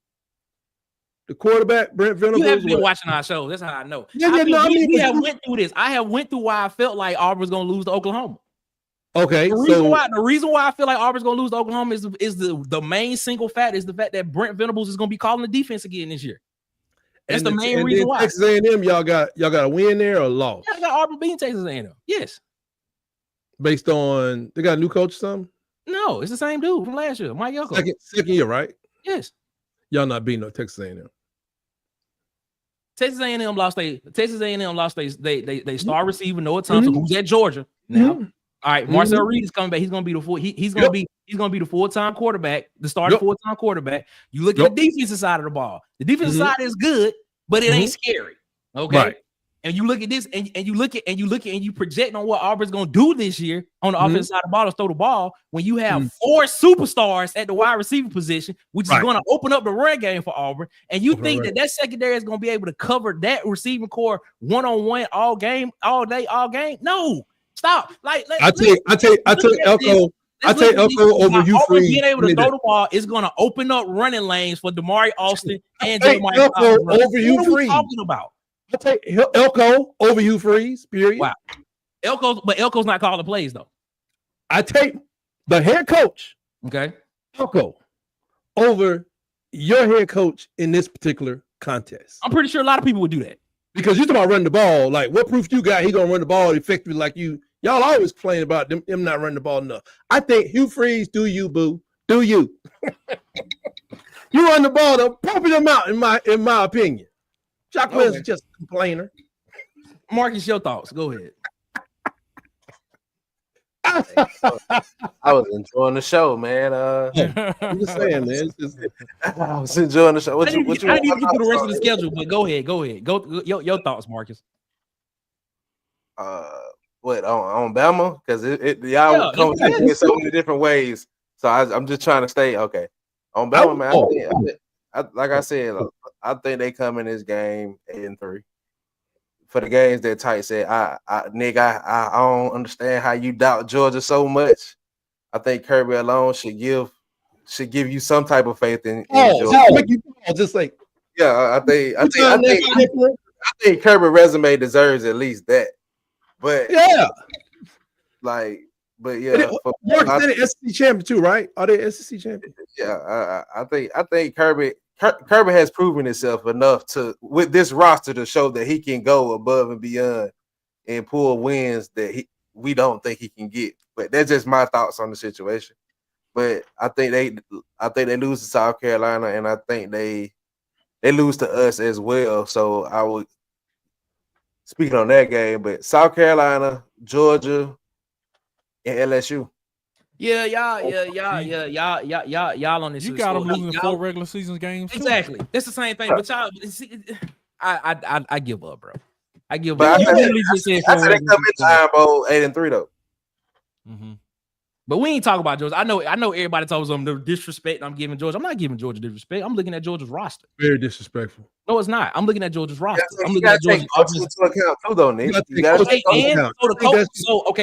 the quarterback, Brent Venables. You haven't been watching our show. That's how I know. We have went through this. I have went through why I felt like Auburn's going to lose to Oklahoma. Okay. The reason why I feel like Auburn's going to lose to Oklahoma is the main single fact is the fact that Brent Venables is going to be calling the defense again this year. That's the main reason why. Texas A&M, y'all got a win there or a loss? Yeah, I got Auburn beating Texas A&M. Yes. Based on they got a new coach or something? No, it's the same dude from last year, Mike Elko. Second year, right? Yes. Y'all not beating no Texas A&M. Texas A&M lost they star receiver Noah Thompson, who's at Georgia now. All right, Marcel Reed is coming back. He's gonna be the full-time quarterback, the starting full-time quarterback. You look at the defensive side of the ball. The defensive side is good, but it ain't scary. Okay. Right. And you look at this, and you project on what Auburn's gonna do this year on the offensive side of the ball to throw the ball when you have 4 superstars at the wide receiver position, which is going to open up the run game for Auburn. And you think that secondary is gonna be able to cover that receiving core one-on-one all game, all day, all game? No, stop. I take Elko. I take Elko over Hugh Freeze. Being able to throw the ball is going to open up running lanes for Damari Austin and Jeremiah Elko over Hugh Freeze. Talking about. I take Elko over Hugh Freeze. Period. Wow. Elko's not calling plays though. I take the head coach. Okay. Elko over your head coach in this particular contest. I'm pretty sure a lot of people would do that. Because you're talking about running the ball. Like, what proof you got he gonna run the ball effectively like you? Y'all always complain about them not running the ball enough. I think Hugh Freeze, do you, boo? Do you? You run the ball, though, pumping them out, in my opinion. Jock Williams is just a complainer. Marcus, your thoughts. Go ahead. I was enjoying the show, man. I'm just saying, man. I was enjoying the show. I didn't even get to the rest of the schedule, but go ahead. Go your thoughts, Marcus. What on Bama? Because y'all come in so many different ways. So I'm just trying to stay okay. On Bama, man. Like I said, I think they come in this game 8-3. For the games that Tight said, I don't understand how you doubt Georgia so much. I think Kirby alone should give you some type of faith in Georgia. Just like I think Kirby's resume deserves at least that. But Marcus, they're the SEC champion too, right? Are they SEC champion? Yeah, I think Kirby has proven himself enough with this roster to show that he can go above and beyond and pull wins that we don't think he can get. But that's just my thoughts on the situation. But I think they lose to South Carolina, and I think they lose to us as well. So I would speak on that game. But South Carolina, Georgia, and LSU. Y'all on this. You got them losing 4 regular season games. Exactly. Too. That's the same thing. But y'all, I give up, bro. I give But up. I said they come in the Iron Bowl 8-3 though. Mm-hmm. But we ain't talking about Georgia. I know everybody talks them the disrespect I'm giving Georgia. I'm not giving Georgia disrespect. I'm looking at Georgia's roster. Very disrespectful. No, it's not. I'm looking at Georgia's roster. Yeah, I'm looking at Georgia's coaches into account too, though, Nick. You gotta take and so the coach.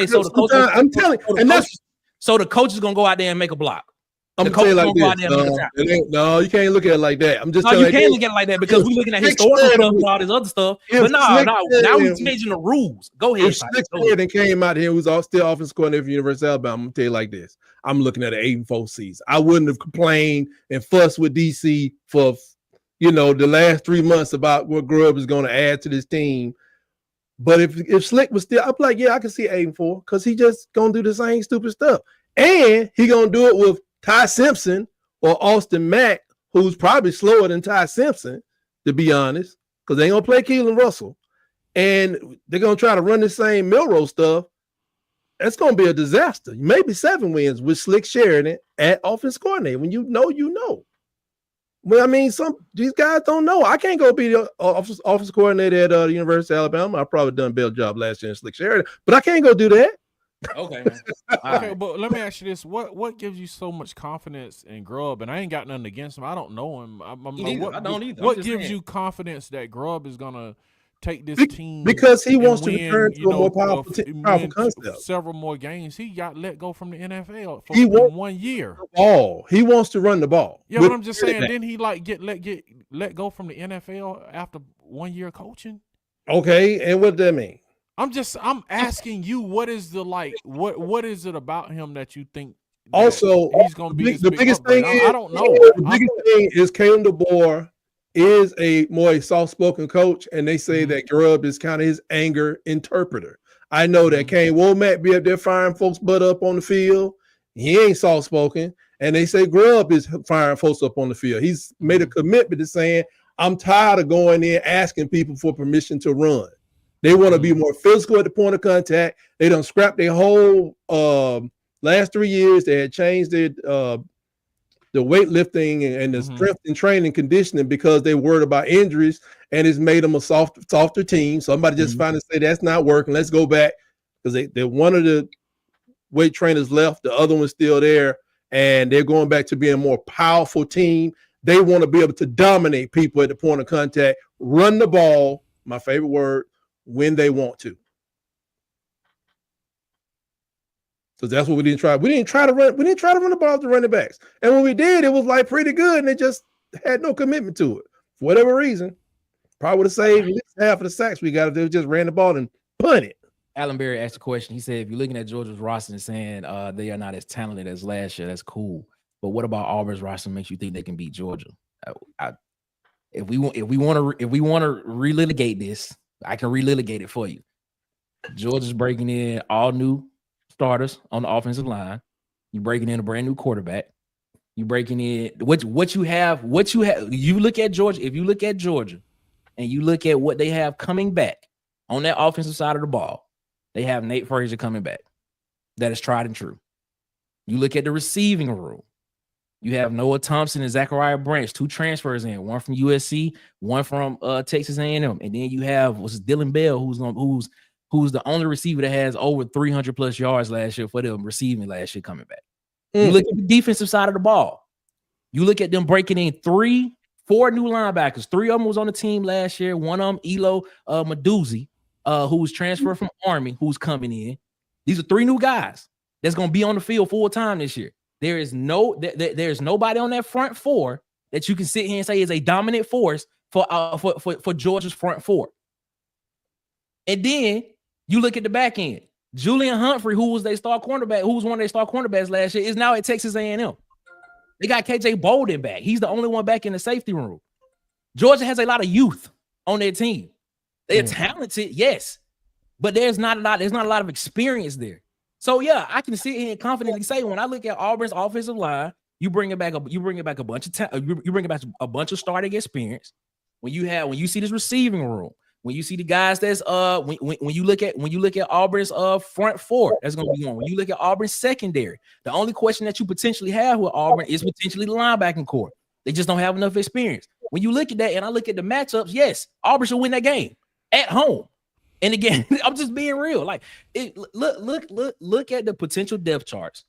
So the coach. I'm telling you, and that's so the coach is gonna go out there and make a block. I'm gonna tell you like this. No, you can't look at it like that. I'm just telling you. You can't look at it like that because we're looking at historical stuff and all this other stuff. But no. Now we're changing the rules. Go ahead. Slick came out here who's still offensive coordinator for University of Alabama. I'm gonna tell you like this. I'm looking at an 8-4 season. I wouldn't have complained and fussed with DC for the last 3 months about what Grubb is going to add to this team. But if Slick was still, I'm like, yeah, I can see 8-4 because he just gonna do the same stupid stuff, and he gonna do it with Ty Simpson or Austin Mack, who's probably slower than Ty Simpson, to be honest, because they ain't gonna play Keelan Russell, and they're gonna try to run the same Milroe stuff. That's gonna be a disaster. Maybe 7 wins with Slick sharing it at offense coordinator. When you know. Well, I mean, these guys don't know. I can't go be the office coordinator at the University of Alabama. I probably done a better job last year in Slick Sheridan, but I can't go do that. Okay, man. Okay, but let me ask you this: what gives you so much confidence in Grubb? And I ain't got nothing against him. I don't know him. I don't either. What gives you confidence that Grubb is gonna take this team? Because he wants to return to a more powerful concept. Several more games. He got let go from the NFL for 1 year. He wants to run the ball. Yeah, but I'm just saying, didn't he get let go from the NFL after 1 year coaching? Okay, and what does that mean? I'm asking you, what is what is it about him that you think also he's gonna be the biggest thing I don't know. The biggest thing is Kalen DeBoer is a soft-spoken coach, and they say that Grubb is kind of his anger interpreter. I know that Kane Womack be up there firing folks' butt up on the field. He ain't soft-spoken, and they say Grubb is firing folks up on the field. He's made a commitment to saying, I'm tired of going in asking people for permission to run. They want to be more physical at the point of contact. They done scrapped their whole last 3 years. They had changed the weightlifting and the strength and training conditioning because they worried about injuries, and it's made them a softer team. Somebody just finally say that's not working. Let's go back because they one of the weight trainers left, the other one's still there, and they're going back to being a more powerful team. They want to be able to dominate people at the point of contact, run the ball, my favorite word, when they want to. So that's what we didn't try. We didn't try to run the ball to running backs. And when we did, it was like pretty good, and they just had no commitment to it. For whatever reason, probably would have saved at least half of the sacks we got if they just ran the ball and punted. Alan Berry asked a question. He said, if you're looking at Georgia's roster and saying they are not as talented as last year, that's cool. But what about Auburn's roster makes you think they can beat Georgia? If we want to relitigate this, I can relitigate it for you. Georgia's breaking in all new starters on the offensive line. You breaking in a brand new quarterback. You breaking in what you have. You look at Georgia. If you look at Georgia, and you look at what they have coming back on that offensive side of the ball, they have Nate Frazier coming back. That is tried and true. You look at the receiving room. You have Noah Thompson and Zachariah Branch, 2 transfers in, one from USC, one from Texas A&M, and then you have Dylan Bell, who's the only receiver that has over 300 plus yards last year for them receiving last year coming back. You look at the defensive side of the ball. You look at them breaking in 4 new linebackers. 3 of them was on the team last year. One of them, Elo Meduzzi, who's transferred from Army, who's coming in. These are 3 new guys that's going to be on the field full time this year. There's nobody on that front 4 that you can sit here and say is a dominant force for Georgia's front 4. And then you look at the back end. Julian Humphrey, who was one of their star cornerbacks last year, is now at Texas A&M. They got KJ Bolden back. He's the only one back in the safety room. Georgia has a lot of youth on their team. They're talented, yes, but there's not a lot of experience there. So yeah, I can sit here and confidently say when I look at Auburn's offensive line, you bring back a bunch of starting experience. When you see this receiving room, When you see the guys that's when you look at Auburn's front four, that's gonna be one. When you look at Auburn's secondary, the only question that you potentially have with Auburn is potentially the linebacking core. They just don't have enough experience. When you look at that, and I look at the matchups, yes, Auburn should win that game at home. And again, I'm just being real. Like, look at the potential depth charts.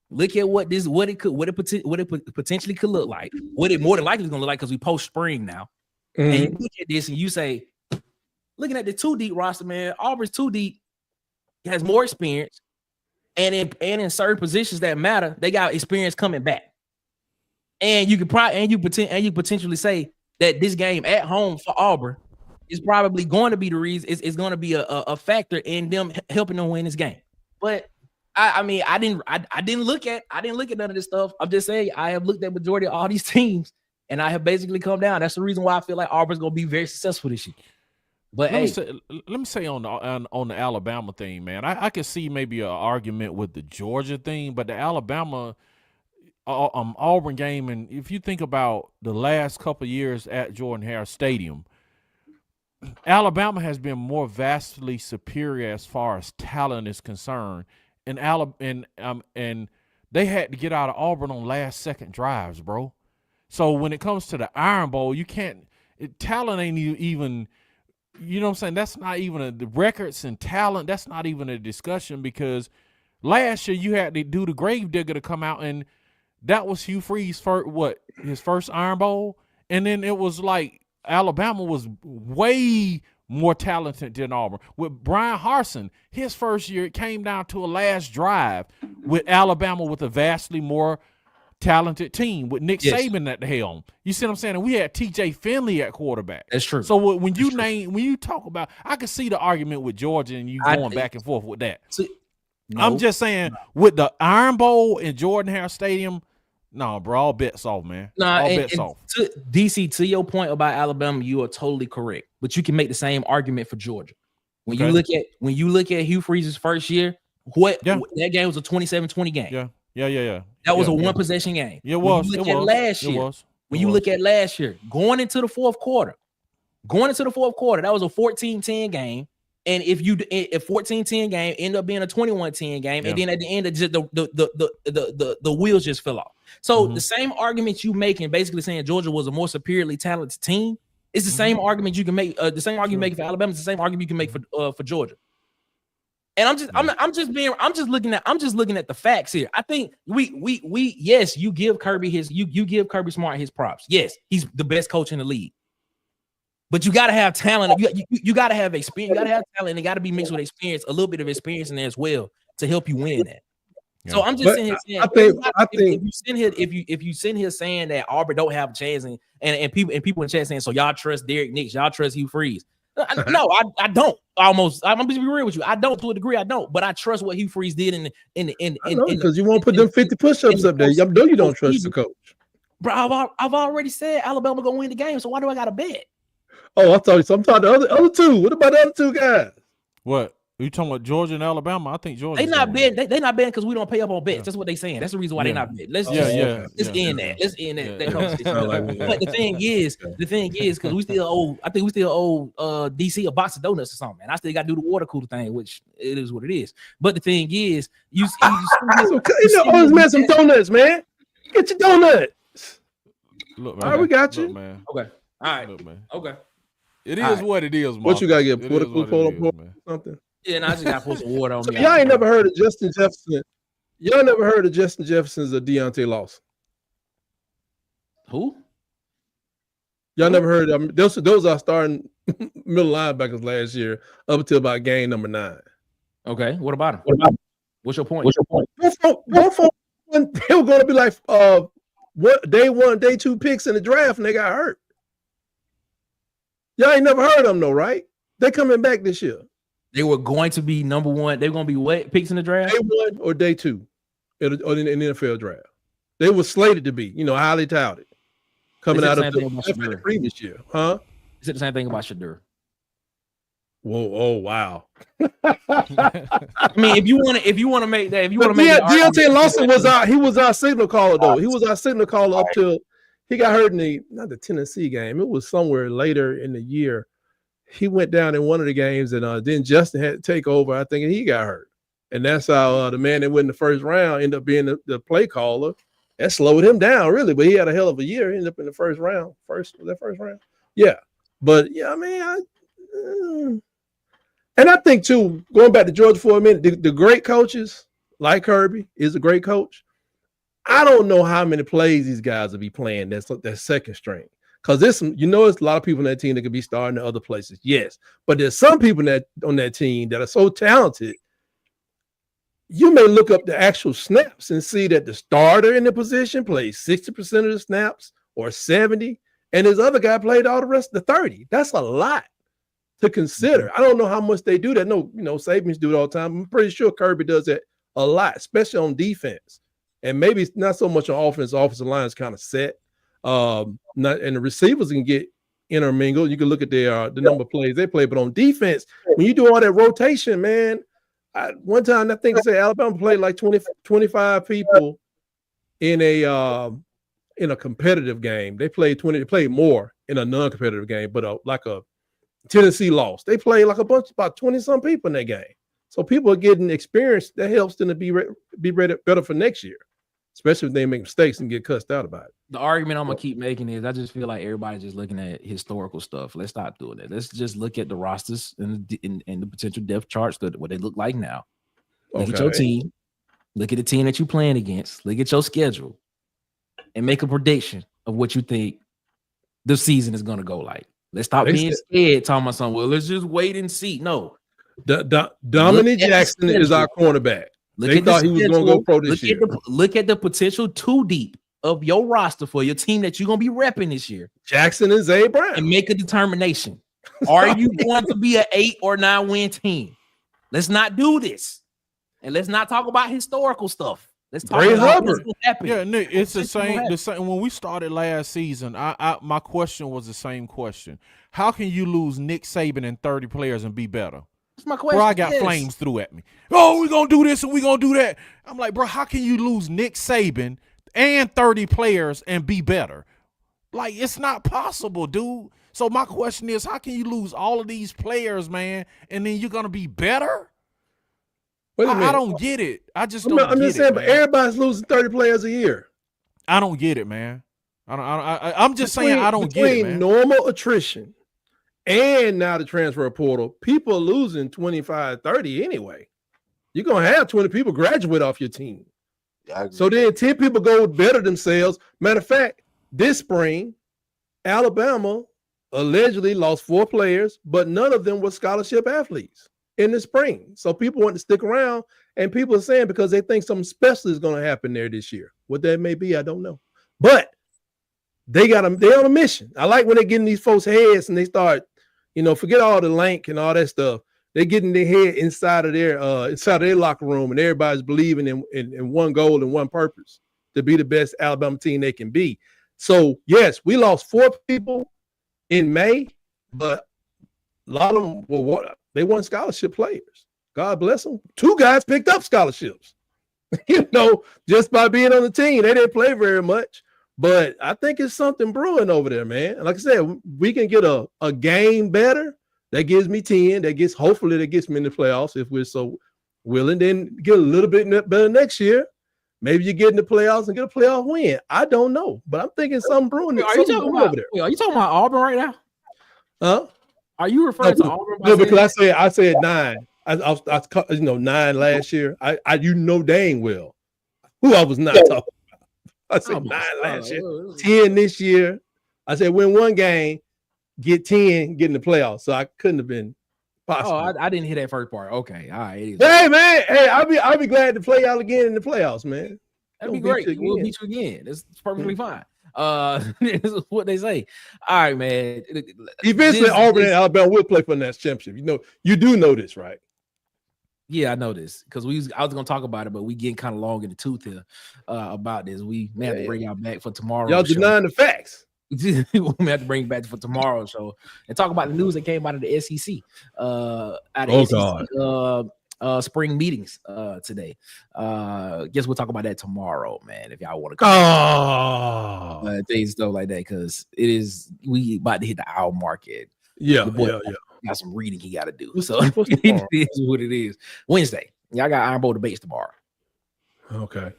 Look at what it potentially could look like. What it more than likely is going to look like because we post spring now. Mm-hmm. And you look at this and you say, looking at the 2 deep roster, man, Auburn's 2 deep has more experience, and in certain positions that matter, they got experience coming back. And you could potentially say that this game at home for Auburn is probably going to be the reason. It's going to be a factor in them helping them win this game. But I didn't look at none of this stuff. I'm just saying I have looked at majority of all these teams, and I have basically come down. That's the reason why I feel like Auburn's going to be very successful this year. But let me say on the Alabama thing, man, I could see maybe an argument with the Georgia thing, but the Alabama Auburn game, and if you think about the last couple of years at Jordan-Hare Stadium, Alabama has been more vastly superior as far as talent is concerned, and they had to get out of Auburn on last-second drives, bro. So when it comes to the Iron Bowl, talent ain't even. You know what I'm saying? That's not even the records and talent. That's not even a discussion, because last year you had to do the Gravedigger to come out, and that was Hugh Freeze's his first Iron Bowl. And then it was like Alabama was way more talented than Auburn. With Brian Harsin, his first year, it came down to a last drive with Alabama with a vastly more talented team with Nick Saban at the helm. You see what I'm saying? And we had TJ Finley at quarterback. That's true. So when you talk about, I can see the argument with Georgia and you going back and forth with that. I'm just saying with the Iron Bowl in Jordan-Hare Stadium, no, bro, all bets off, man. All bets off. DC, to your point about Alabama, you are totally correct. But you can make the same argument for Georgia. When you look at Hugh Freeze's first year, that game was a 27-20 game. Yeah. That was a one-possession game. It was. When you look at last year, going into the fourth quarter, that was a 14-10 game. And if a 14-10 game ended up being a 21-10 game, and then at the end, the wheels just fell off. So the same argument you making, basically saying Georgia was a more superiorly talented team, it's the same argument you can make. The same argument you make for Alabama is the same argument you can make for Georgia. And I'm just looking at the facts here. I think yes, you give Kirby Smart his props. Yes, he's the best coach in the league. But you got to have talent. You got to have experience. You got to have talent, and it got to be mixed with experience, a little bit of experience in there as well to help you win that. Yeah. So I'm just sitting here saying, if you sitting here saying that Auburn don't have a chance, and people in chat saying, so y'all trust Derek Nix, y'all trust Hugh Freeze. No, I don't. I'm gonna be real with you. I don't, to a degree. I don't, but I trust what Hugh Freeze did in because you won't put them 50 push-ups up there. I know you don't trust the coach, bro. I've already said Alabama gonna win the game. So why do I got to bet? Oh, I thought you. So I'm talking the other two. What about the other two guys? What? Are you talking about Georgia and Alabama? I think Georgia. They not betting. They not betting because we don't pay up on bets. That's what they saying. That's the reason why they not betting. Let's end that. Let's end that. But the thing is, because we still owe. I think we still owe DC a box of donuts or something. And I still got to do the water cooler thing, which it is what it is. But the thing is, you know, man, some donuts, man. Get your donuts. Look, man. All right, we got you. Look, man. Okay. All right. Look, man. Okay. It is what it is, man. What you gotta get? Something. Yeah, and I just got to put some water on me. Y'all ain't never heard of Justin Jefferson. Y'all never heard of Justin Jefferson's Deontay Lawson. Who? Y'all never heard of them. Those are starting middle linebackers last year up until about game number 9. Okay, what about him? What's your point? Both of them, they were going to be like day 1, day 2 picks in the draft, and they got hurt. Y'all ain't never heard of them, though, right? They coming back this year. They were going to be number 1. They were going to be what picks in the draft? Day 1 or day 2 in the NFL draft. They were slated to be, highly touted. Coming out of the previous year. Huh? Is it the same thing about Shadur? Whoa, oh wow. I mean, if you want to make that, Deontay Lawson was our signal caller, though. He was our signal caller up till he got hurt in not the Tennessee game. It was somewhere later in the year. he went down in one of the games, and then Justin had to take over, I think, and he got hurt. And that's how the man that went in the first round ended up being the play caller. That slowed him down, really, but he had a hell of a year. He ended up in the first round. Was that first round? Yeah. But, yeah, I mean, and I think, too, going back to Georgia for a minute, the great coaches, like Kirby, is a great coach. I don't know how many plays these guys will be playing that's second string. Because there's a lot of people on that team that could be starting in other places. Yes. But there's some people on that team that are so talented, you may look up the actual snaps and see that the starter in the position plays 60% of the snaps or 70%, and his other guy played all the rest of the 30%. That's a lot to consider. I don't know how much they do that. No, Saban's do it all the time. I'm pretty sure Kirby does that a lot, especially on defense. And maybe not so much on offense. The offensive line is kind of set. And the receivers can get intermingled. You can look at the number of plays they play. But on defense, when you do all that rotation, man, one time I think Alabama played like 25 people in a competitive game. They played more in a non-competitive game, but like a Tennessee lost. They played like about 20-some people in that game. So people are getting experience that helps them to be ready better for next year, especially if they make mistakes and get cussed out about it. The argument I'm gonna keep making is I just feel like everybody's just looking at historical stuff. Let's stop doing that. Let's just look at the rosters and the potential depth charts, what they look like now. Look at your team. Look at the team that you're playing against. Look at your schedule, and make a prediction of what you think the season is gonna go like. Let's stop being scared. Talking about something. Well, let's just wait and see. No, Dominic Jackson is our cornerback. They thought he was going to go pro this year. Look at the potential two deep of your roster for your team that you're going to be repping this year. Jackson and Zay Brown. And make a determination. Are you going to be an 8 or 9 win team? Let's not do this. And let's not talk about historical stuff. Let's talk about what's going to happen. Yeah, Nick, it's the same. When we started last season, my question was the same question. How can you lose Nick Saban and 30 players and be better? That's my question. Bro, I got flames threw at me. Oh, we're going to do this and we're going to do that. I'm like, bro, how can you lose Nick Saban and 30 players and be better? Like, it's not possible, dude. So my question is, how can you lose all of these players, man, and then you're going to be better? I don't get it. I just don't get it. I'm just saying, but everybody's losing 30 players a year. I don't get it, man. I'm just saying I don't get it, man. Normal attrition and now the transfer portal, people are losing 25, 30 anyway. You're going to have 20 people graduate off your team. So then 10 people go better themselves. Matter of fact, this spring, Alabama allegedly lost 4 players, but none of them were scholarship athletes in the spring. So people want to stick around, and people are saying because they think something special is going to happen there this year. What that may be, I don't know. But they're on a mission. I like when they get in these folks' heads and they start, forget all the lank and all that stuff. They get in their head inside of their locker room, and everybody's believing in one goal and one purpose, to be the best Alabama team they can be. So yes, we lost 4 people in May, but a lot of them they weren't scholarship players. God bless them. 2 guys picked up scholarships, just by being on the team. They didn't play very much. But I think it's something brewing over there, man. Like I said, we can get a game better. That gives me 10. Hopefully that gets me in the playoffs if we're so willing. Then get a little bit better next year. Maybe you get in the playoffs and get a playoff win. I don't know, but I'm thinking something brewing. Are you talking about Auburn right now? Huh? Are you referring to Auburn? No, because I said 9. I 9 last year. I dang well who I was not talking about. I said 9 last year, 10 this year. I said win 1 game, get 10, get in the playoffs. So I couldn't have been possible. Oh, I didn't hear that first part. Okay, all right. Hey man, I'll be glad to play y'all again in the playoffs, man. That'd be great. We'll beat you again. It's perfectly fine. This is what they say. All right, man. Eventually, Auburn and Alabama will play for the next championship. You do know this, right? Yeah, I know this because I was gonna talk about it, but we getting kind of long in the tooth here about this. We may have to bring y'all back for tomorrow. Y'all denying the facts. We may have to bring it back for tomorrow's show and talk about the news that came out of the SEC. Spring meetings today. Guess we'll talk about that tomorrow, man. If y'all want to things stuff like that, because we about to hit the hour market. Yeah. got some reading he got to do. So it is what it is. Wednesday, y'all got Iron Bowl debates tomorrow. Okay.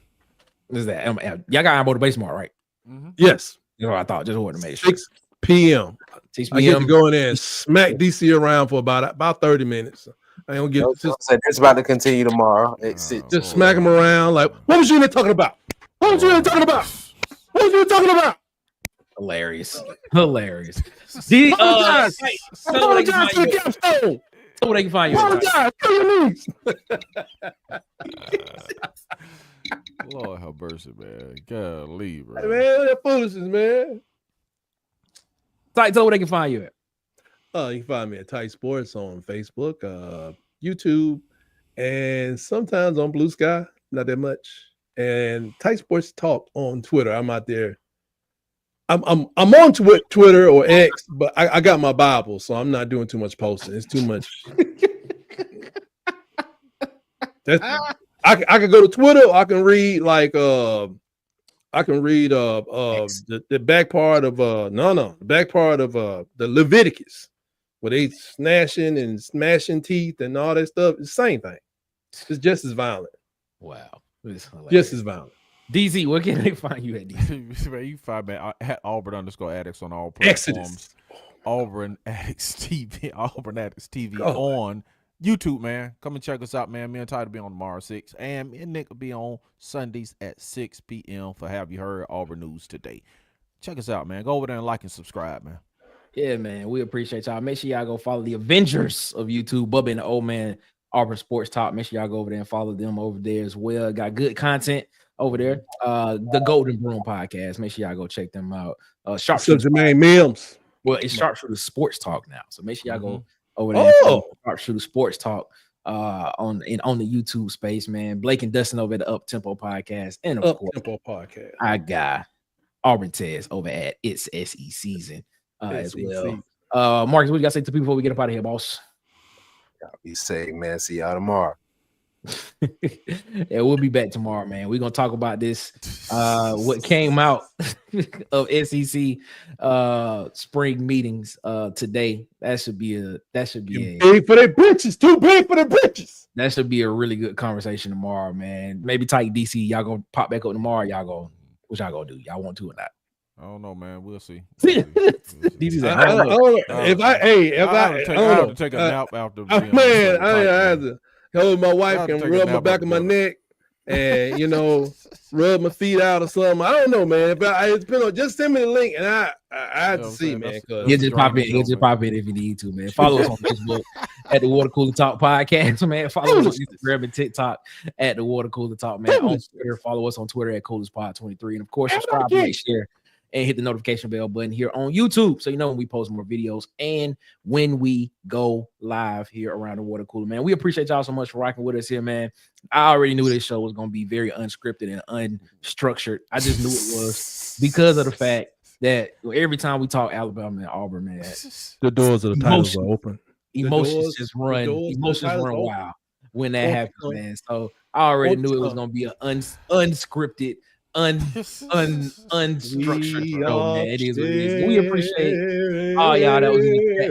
What is that? Y'all got Iron Bowl debates tomorrow, right? Mm-hmm. Yes. You know, I thought just wanted to make sure. 6 p.m. 6 I get to p.m. go in there and smack DC around for about 30 minutes. I don't get it's about to continue tomorrow. Just smack him around like, what was you even talking about? What was you even talking about? What was you talking about? Hilarious. Tell where they can find you. Apologize. Tell your knees. Lord have mercy, man. Golly, bro. Hey, man, that foolishness, man. Tight, tell where they can find you at. You can find me at Tight Sports on Facebook, YouTube, and sometimes on Blue Sky. Not that much. And Tight Sports Talk on Twitter. I'm out there. I'm on Twitter or X, but I got my Bible, so I'm not doing too much posting. It's too much. I can go to Twitter. Or I can read the back part of the back part of the Leviticus, where they snashing and smashing teeth and all that stuff. It's the same thing. It's just as violent. Wow, just as violent. DZ, where can they find you at? DZ? You find me at Auburn_Addicts on all platforms. Exodus. Auburn Addicts TV. Auburn Addicts TV on YouTube, man. Come and check us out, man. Me and Ty will be on tomorrow 6, and me and Nick will be on Sundays at 6 p.m. for Have You Heard Auburn News Today. Check us out, man. Go over there and like and subscribe, man. Yeah, man. We appreciate y'all. Make sure y'all go follow the Avengers of YouTube, Bubba and the Old Man Auburn Sports Talk. Make sure y'all go over there and follow them over there as well. Got good content over there. The Golden Broom Podcast. Make sure y'all go check them out. Sharpshooter Jermaine Mims. Well, it's Sharpshooter Sports Talk now. So make sure y'all go over there. Sharpshooter Sports Talk on the YouTube space, man. Blake and Dustin over at the Up Tempo Podcast. And of course, Tempo Podcast. I got Auburn Tez over at It's SE Season as well. Marcus, what you got to say to people before we get up out of here, boss? Y'all be safe, man. See y'all tomorrow. Yeah, we'll be back tomorrow, man. We're gonna talk about this. What came out of SEC spring meetings today. That should be big for their britches, too big for their britches. That should be a really good conversation tomorrow, man. Maybe Tight DC, y'all gonna pop back up tomorrow. What y'all gonna do? Y'all want to or not? I don't know, man. We'll see. DC's like, I don't know. If I have to take a nap after. Man, I have to hold my wife and rub my back of my neck and rub my feet out or something. I don't know, man. But just send me the link and I have to see, man. You just pop in. You just pop in if you need to, man. Follow us on Facebook at the Water Cooler Talk Podcast, man. Follow us on Instagram and TikTok at the Water Cooler Talk, man. On Twitter, follow us on Twitter at CoolersPod23, and of course, subscribe, like, share, and hit the notification bell button here on YouTube so you know when we post more videos and when we go live here around the Water Cooler, man. We appreciate y'all so much for rocking with us here, man. I already knew this show was going to be very unscripted and unstructured. I just knew it was because of the fact that every time we talk Alabama and Auburn, man, the doors of the titles are open. Emotions just run. Emotions run wild when that happens, man. So I already knew it was going to be an unscripted, unstructured show, man. It is what it is. We appreciate all y'all that was in the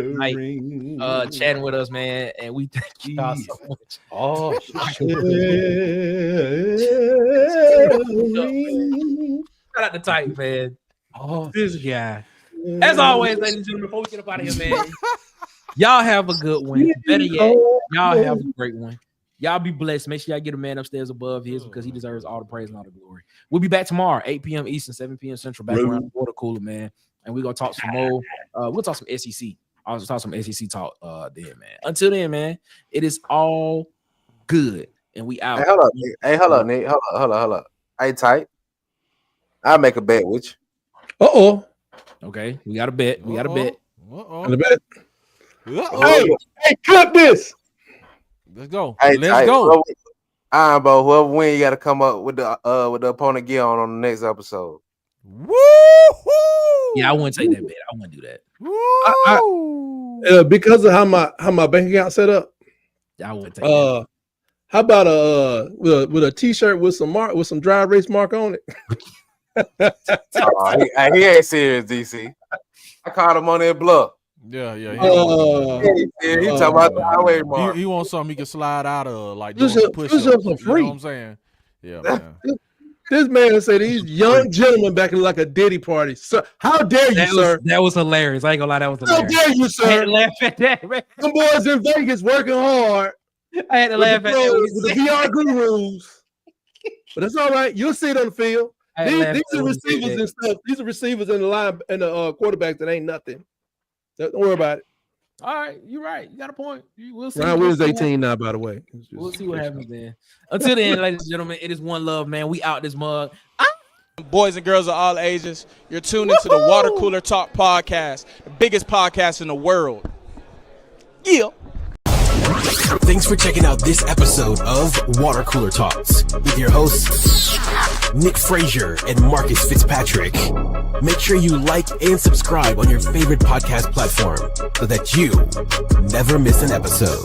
tonight, chatting with us, man, and we thank y'all so much. Oh, shout out to Tight, man. Oh, this guy. As always, ladies and gentlemen, before we get up out of here, man, y'all have a good one. Better yet, y'all have a great one. Y'all be blessed. Make sure y'all get a man upstairs above his because he deserves all the praise and all the glory. We'll be back tomorrow, 8 p.m. Eastern, 7 p.m. Central, back around the Water Cooler, man. And we're going to talk some more. We'll talk some SEC. I'll just talk some SEC talk then, man. Until then, man, it is all good. And we out. Hey, hold up, Nick. Hold up. Hey, Tight. I'll make a bet with you. Okay, we got a bet. We got a bet. And a bet. Hey, clip this. Let's go. Hey, Let's go. Iron Bowl, whoever win, you got to come up with the opponent gear on the next episode. Woo! Yeah, I wouldn't take that bet. I wouldn't do that. Because of how my bank account set up. I wouldn't take that. How about with a t-shirt with some dry erase mark on it? He ain't serious, DC. I caught him on that bluff. Yeah. He talking about the highway mark. He wants something he can slide out of, like Push doing up push-ups. for You free. know what I'm saying? Yeah, man. This man said these young gentlemen back in like a Diddy party. Sir, how dare you, sir? That was hilarious. I ain't gonna lie, that was How hilarious. dare you, I had sir? to laugh at that, man. Them boys in Vegas working hard I had to with laugh the at that. pros, with the VR gurus. But that's all right. You'll see it on the field. These are receivers and stuff. These are receivers in the line and the quarterbacks that ain't nothing. Don't worry about it. All right, you're right. You got a point. We'll see. Ryan Williams 18 now, by the way. We'll see what happens then. Until then, ladies and gentlemen, it is one love, man. We out this mug. Boys and girls of all ages, you're tuned into the Water Cooler Talk podcast, the biggest podcast in the world. Yeah. Thanks for checking out this episode of Water Cooler Talks with your hosts, Nick Frazier and Marcus Fitzpatrick. Make sure you like and subscribe on your favorite podcast platform so that you never miss an episode.